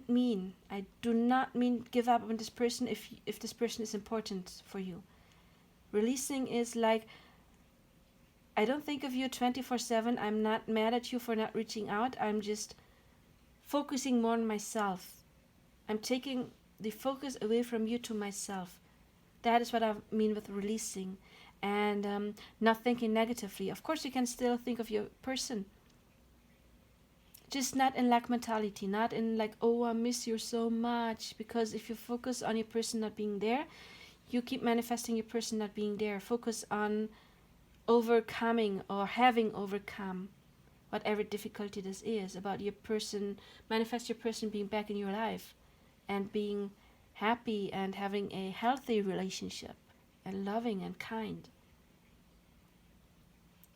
not mean give up on this person if this person is important for you. Releasing is like, I don't think of you 24/7. I'm not mad at you for not reaching out. I'm just focusing more on myself. I'm taking the focus away from you to myself. That is what I mean with releasing, and not thinking negatively. Of course, you can still think of your person, just not in lack mentality, not in like, oh, I miss you so much. Because if you focus on your person not being there, you keep manifesting your person not being there. Focus on overcoming or having overcome whatever difficulty this is about your person. Manifest your person being back in your life and being happy and having a healthy relationship and loving and kind.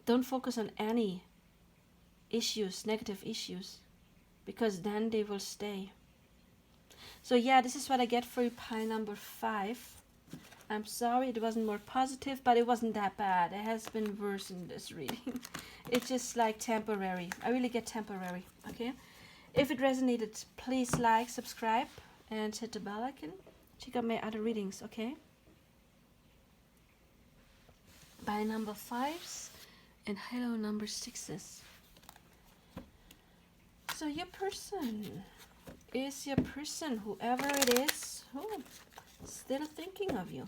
Don't focus on any issues, negative issues, because then they will stay. So yeah, this is what I get for you, pile number 5. I'm sorry it wasn't more positive, but it wasn't that bad. It has been worse in this reading. It's just like temporary. I really get temporary, okay? If it resonated, please like, subscribe, and hit the bell icon. Check out my other readings, okay? Pile number 5s and hello number 6s. So your person is your person, whoever it is, who still thinking of you.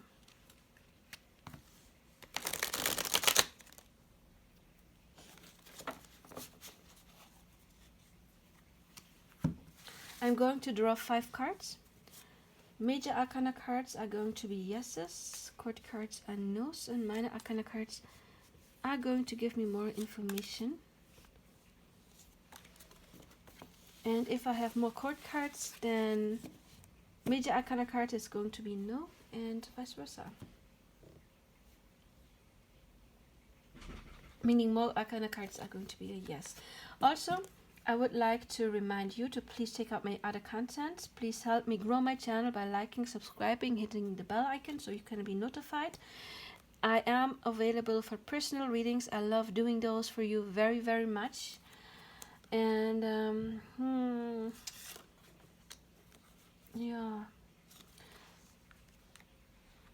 I'm going to draw 5 cards. Major Arcana cards are going to be yeses, court cards are no's, and minor Arcana cards are going to give me more information. And if I have more court cards, then Major Arcana card is going to be no, and vice versa. Meaning more Arcana cards are going to be a yes. Also, I would like to remind you to please check out my other content. Please help me grow my channel by liking, subscribing, hitting the bell icon so you can be notified. I am available for personal readings. I love doing those for you very, very much. And yeah,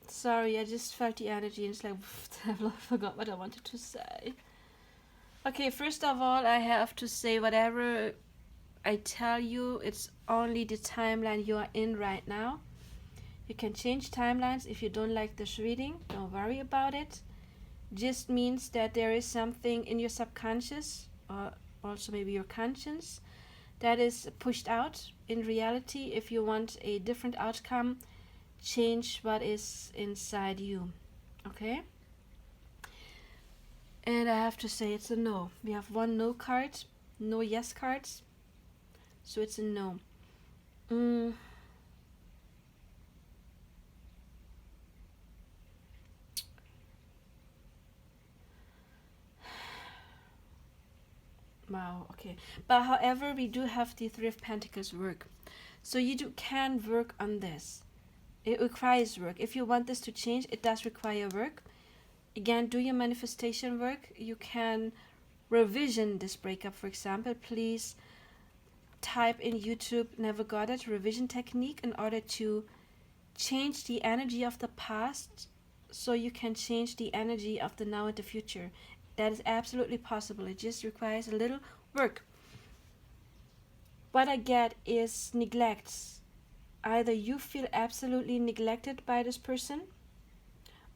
sorry, I just felt the energy and it's like I forgot what I wanted to say. Okay, first of all, I have to say whatever I tell you, it's only the timeline you are in right now. You can change timelines if you don't like this reading. Don't worry about it. Just means that there is something in your subconscious, or also maybe your conscience, that is pushed out. In reality, if you want a different outcome, change what is inside you. Okay? And I have to say it's a no. We have 1 no card, no yes cards. So it's a no. Wow, okay. But however, we do have the 3 of Pentacles work. So you can work on this. It requires work. If you want this to change, it does require work. Again, do your manifestation work. You can revision this breakup, for example. Please type in YouTube, never got it, revision technique in order to change the energy of the past so you can change the energy of the now and the future. That is absolutely possible. It just requires a little work. What I get is neglect. Either you feel absolutely neglected by this person,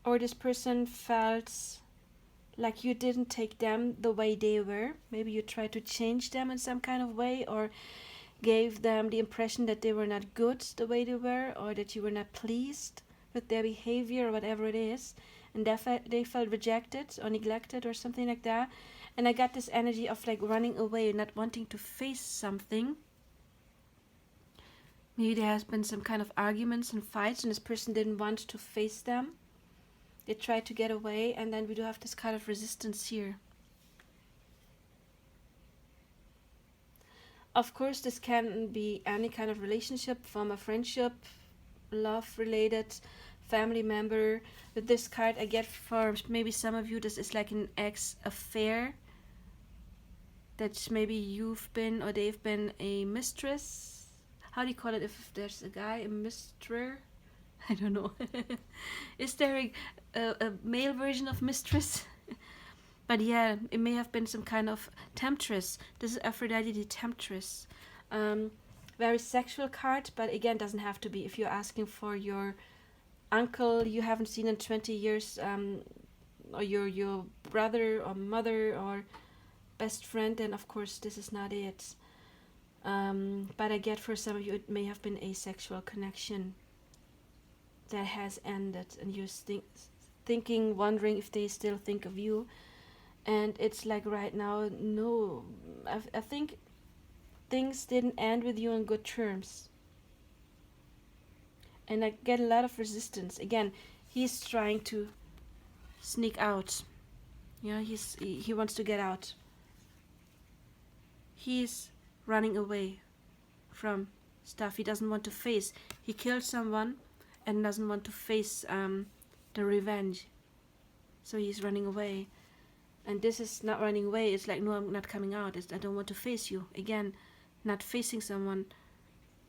or this person felt like you didn't take them the way they were. Maybe you tried to change them in some kind of way, or gave them the impression that they were not good the way they were, or that you were not pleased with their behavior or whatever it is, and they felt rejected or neglected or something like that. And I got this energy of like running away, not wanting to face something. Maybe there has been some kind of arguments and fights, and this person didn't want to face them. They tried to get away, and then we do have this kind of resistance here. Of course, this can be any kind of relationship, from a friendship, love related, family member. With this card, I get for maybe some of you, this is like an ex affair. That maybe you've been or they've been a mistress. How do you call it if there's a guy, a mister? I don't know. Is there a male version of mistress? But yeah, it may have been some kind of temptress. This is Aphrodite the temptress. Very sexual card, but again, doesn't have to be. If you're asking for your uncle you haven't seen in 20 years, or your brother or mother or best friend, then of course this is not it. But I get for some of you it may have been a sexual connection that has ended, and you're thinking, wondering if they still think of you. And it's like right now, no, I think things didn't end with you on good terms. And I get a lot of resistance. Again, he's trying to sneak out. Yeah, he wants to get out. He's running away from stuff he doesn't want to face. He killed someone and doesn't want to face the revenge. So he's running away. And this is not running away. It's like, no, I'm not coming out. I don't want to face you. Again, not facing someone,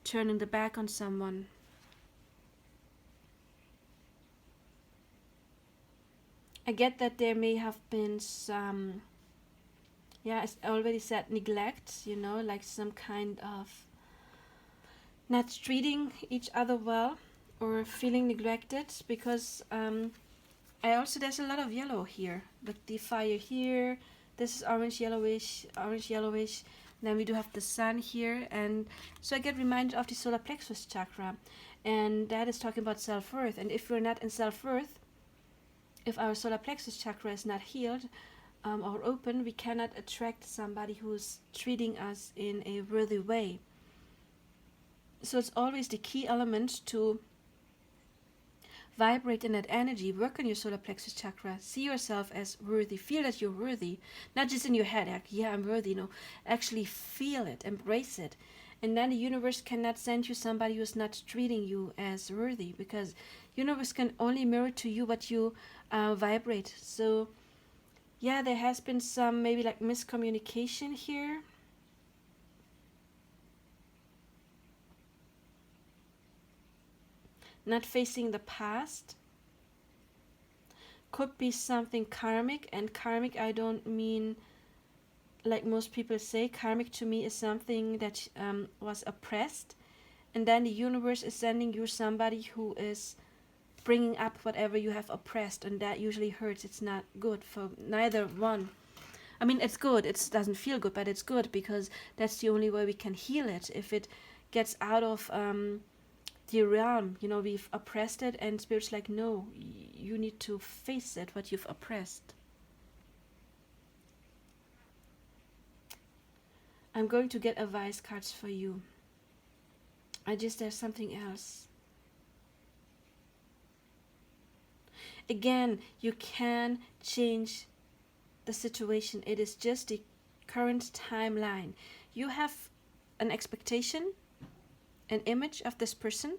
turning the back on someone. I get that there may have been some, yeah, as I already said, neglect, like some kind of not treating each other well or feeling neglected, because there's a lot of yellow here, with the fire here. This is orange yellowish. Then we do have the sun here, and so I get reminded of the solar plexus chakra, and that is talking about self-worth. And if we're not in self-worth, if our solar plexus chakra is not healed or open, we cannot attract somebody who's treating us in a worthy way. So it's always the key element to vibrate in that energy. Work on your solar plexus chakra. See yourself as worthy. Feel that you're worthy. Not just in your head, like, yeah, I'm worthy. No, actually feel it. Embrace it. And then the universe cannot send you somebody who's not treating you as worthy, because universe can only mirror to you what you vibrate. So yeah, there has been some maybe like miscommunication here. Not facing the past. Could be something karmic, and karmic I don't mean like most people say. Karmic to me is something that was oppressed, and then the universe is sending you somebody who is bringing up whatever you have oppressed, and that usually hurts. It's not good for neither one. I mean, it's good. It doesn't feel good, but it's good, because that's the only way we can heal it. If it gets out of the realm, we've oppressed it, and spirit's like, no, you need to face it, what you've oppressed. I'm going to get advice cards for you. There's something else. Again, you can change the situation. It is just the current timeline. You have an expectation, an image of this person,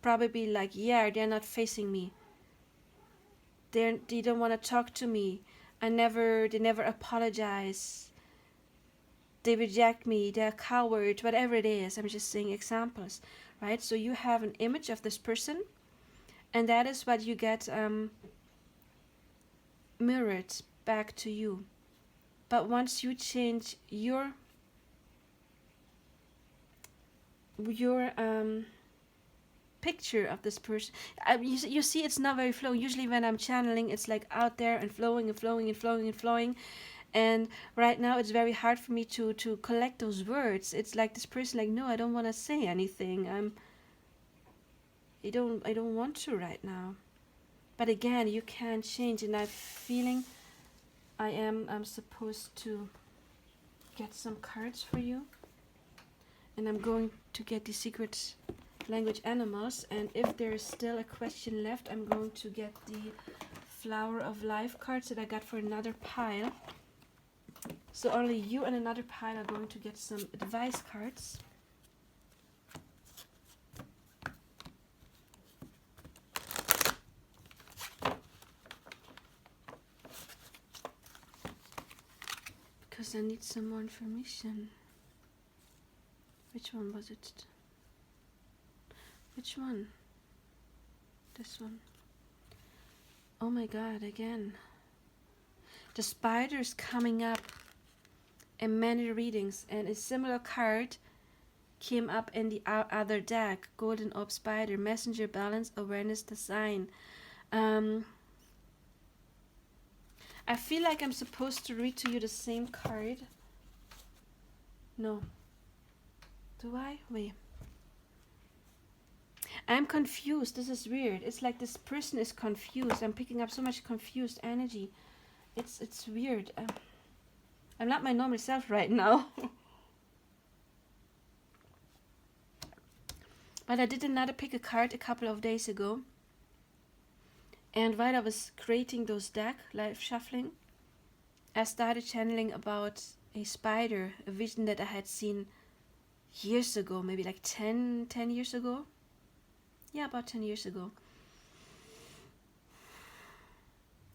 probably like, yeah, they're not facing me. They don't want to talk to me. They never apologize. They reject me. They're a coward. Whatever it is, I'm just saying examples, right? So you have an image of this person, and that is what you get mirrored back to you. But once you change your picture of this person. You see, it's not very flowing. Usually when I'm channeling, it's like out there and flowing and flowing and flowing and flowing. And right now it's very hard for me to collect those words. It's like this person like, no, I don't want to say anything. I don't want to right now. But again, you can change, and I'm feeling I'm supposed to get some cards for you. And I'm going to get the secret language animals, and if there is still a question left, I'm going to get the flower of life cards that I got for another pile. So only you and another pile are going to get some advice cards. Because I need some more information. Which one was it? Which one? This one. Oh my god, again. The spider's coming up in many readings, and a similar card came up in the other deck. Golden Orb Spider, Messenger, Balance, Awareness, Design. I feel like I'm supposed to read to you the same card. No. Do I? Wait. I'm confused. This is weird. It's like this person is confused. I'm picking up so much confused energy. It's weird. I'm not my normal self right now. But I did another pick a card a couple of days ago. And while I was creating those deck, live shuffling, I started channeling about a spider, a vision that I had seen years ago, maybe like 10 years ago. Yeah, about 10 years ago.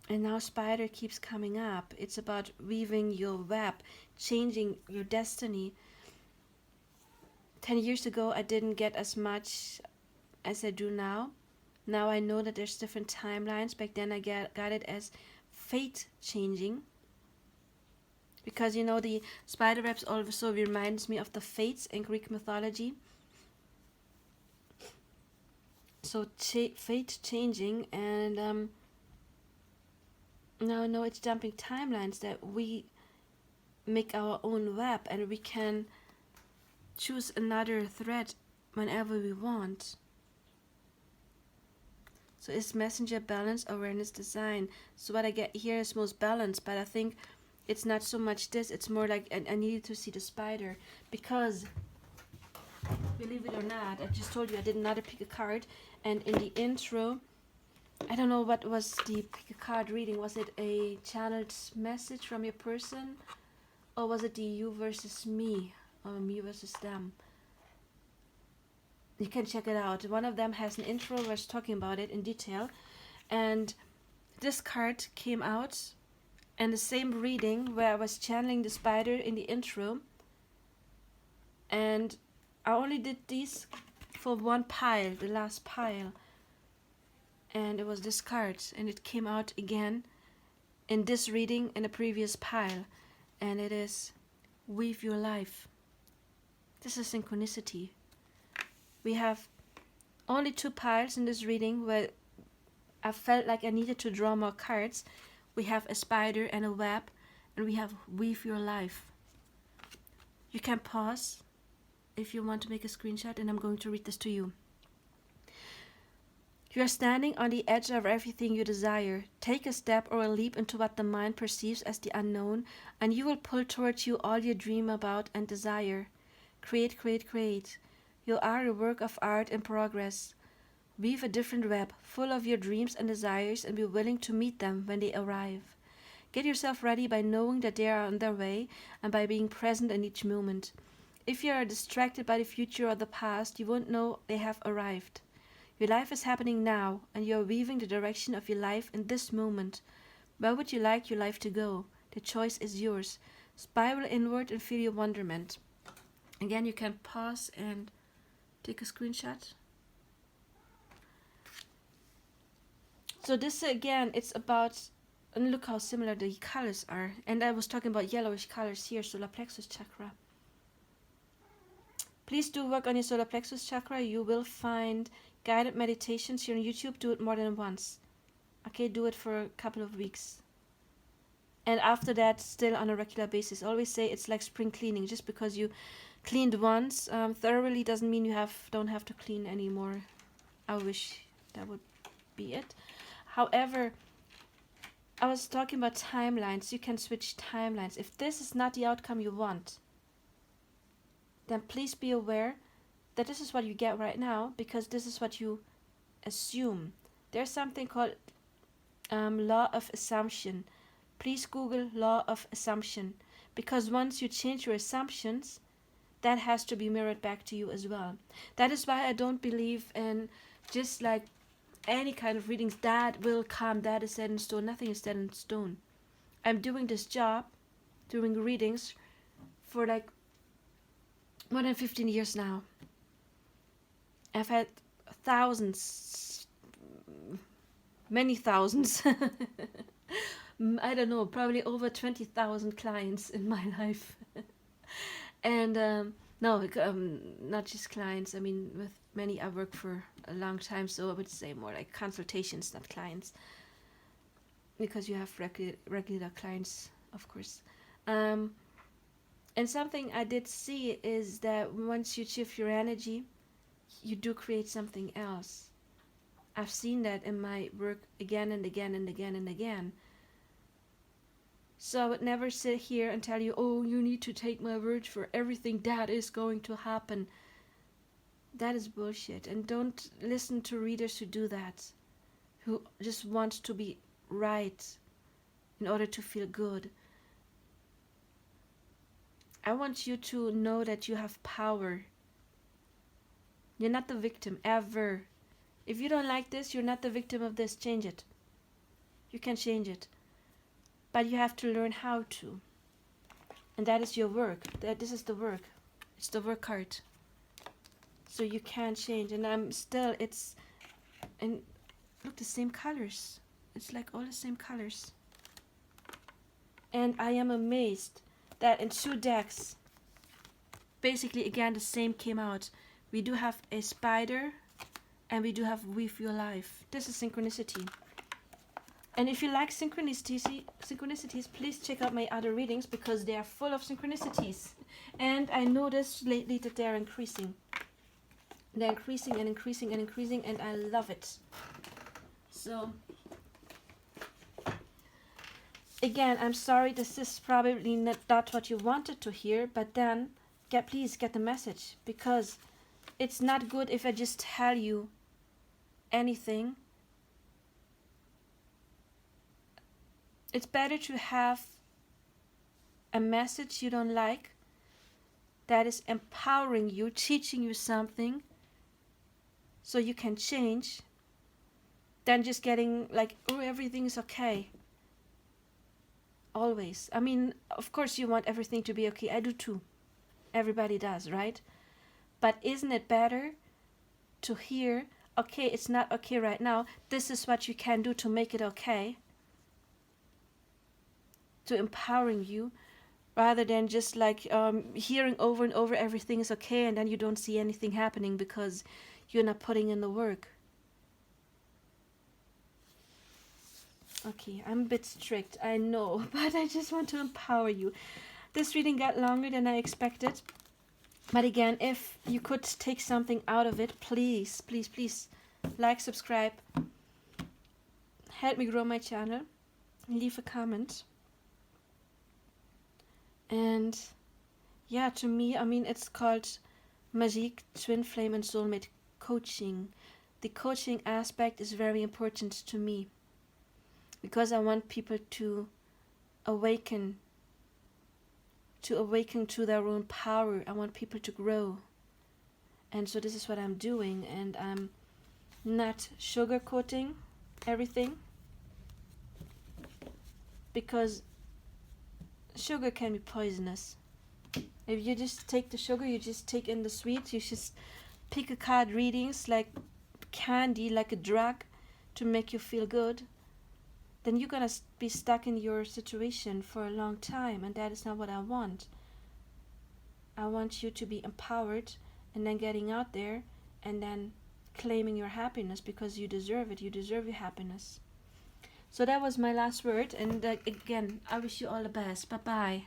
And now spider keeps coming up. It's about weaving your web, changing your destiny. 10 years ago, I didn't get as much as I do now. Now I know that there's different timelines. Back then I got it as fate changing. Because, you know, the spider webs also reminds me of the fates in Greek mythology. So fate changing, and now I know it's jumping timelines, that we make our own web and we can choose another thread whenever we want. So it's Messenger, Balance, Awareness, Design. So what I get here is most balance, but I think it's not so much this, it's more like I needed to see the spider, because believe it or not, I just told you I did another pick a card, and in the intro, I don't know what was the pick a card reading. Was it a channeled message from your person, or was it the you versus me, or me versus them? You can check it out. One of them has an intro where it's talking about it in detail, and this card came out, and the same reading where I was channeling the spider in the intro, and I only did these for one pile, the last pile, and it was this card, and it came out again in this reading in a previous pile, and it is Weave Your Life. This is synchronicity. We have only 2 piles in this reading where I felt like I needed to draw more cards. We have a spider and a web, and we have Weave Your Life. You can pause if you want to make a screenshot, and I'm going to read this to you. You are standing on the edge of everything you desire. Take a step or a leap into what the mind perceives as the unknown, and you will pull towards you all you dream about and desire. Create, create, create. You are a work of art in progress. Weave a different web, full of your dreams and desires, and be willing to meet them when they arrive. Get yourself ready by knowing that they are on their way, and by being present in each moment. If you are distracted by the future or the past, you won't know they have arrived. Your life is happening now, and you are weaving the direction of your life in this moment. Where would you like your life to go? The choice is yours. Spiral inward and feel your wonderment. Again, you can pause and take a screenshot. So this again, it's about, and look how similar the colors are. And I was talking about yellowish colors here, solar plexus chakra. Please do work on your solar plexus chakra. You will find guided meditations here on YouTube, do it more than once. Okay, do it for a couple of weeks. And after that, still on a regular basis. Always say it's like spring cleaning. Just because you cleaned once thoroughly doesn't mean you don't have to clean anymore. I wish that would be it. However, I was talking about timelines. You can switch timelines. If this is not the outcome you want, then please be aware that this is what you get right now, because this is what you assume. There's something called law of assumption. Please Google law of assumption, because once you change your assumptions, that has to be mirrored back to you as well. That is why I don't believe in just like any kind of readings that will come, that is set in stone. Nothing is set in stone. I'm doing this job, doing readings, for like more than 15 years now. I've had thousands, many thousands, I don't know, probably over 20,000 clients in my life. And no, not just clients. I mean, with many I work for a long time, so I would say more like consultations, not clients, because you have regular clients, of course. And something I did see is that once you shift your energy, you do create something else. I've seen that in my work again and again and again and again. So I would never sit here and tell you, oh, you need to take my word for everything that is going to happen. That is bullshit. And don't listen to readers who do that, who just want to be right in order to feel good. I want you to know that you have power. You're not the victim, ever. If you don't like this, you're not the victim of this. Change it. You can change it. But you have to learn how to. And that is your work. This is the work. It's the work card. So you can change. And and look, the same colors. It's like all the same colors. And I am amazed that in 2 decks, basically again the same came out. We do have a spider and we do have Weave Your Life. This is synchronicity. And if you like synchronicities, please check out my other readings, because they are full of synchronicities. And I noticed lately that they're increasing. They're increasing and increasing and increasing, and I love it. So, again, I'm sorry, this is probably not what you wanted to hear, but then please get the message, because it's not good if I just tell you anything. It's better to have a message you don't like that is empowering you, teaching you something so you can change, than just getting like, oh, everything's okay. Always. I mean, of course you want everything to be okay. I do too. Everybody does, right? But isn't it better to hear, okay, it's not okay right now. This is what you can do to make it okay. To empowering you, rather than just like hearing over and over everything is okay, and then you don't see anything happening because you're not putting in the work. Okay, I'm a bit strict, I know, but I just want to empower you. This reading got longer than I expected, but again, if you could take something out of it, please, please, please like, subscribe, help me grow my channel, leave a comment. And yeah, to me, I mean, it's called Magique, Twin Flame and Soulmate Coaching. The coaching aspect is very important to me, because I want people to awaken to their own power. I want people to grow. And so this is what I'm doing, and I'm not sugarcoating everything, because sugar can be poisonous. If you just take the sugar, you just take in the sweet, you just pick a card readings like candy, like a drug, to make you feel good, then you're gonna be stuck in your situation for a long time, and that is not what I want. I want you to be empowered, and then getting out there, and then claiming your happiness, because you deserve it. You deserve your happiness. So that was my last word. And again, I wish you all the best. Bye bye.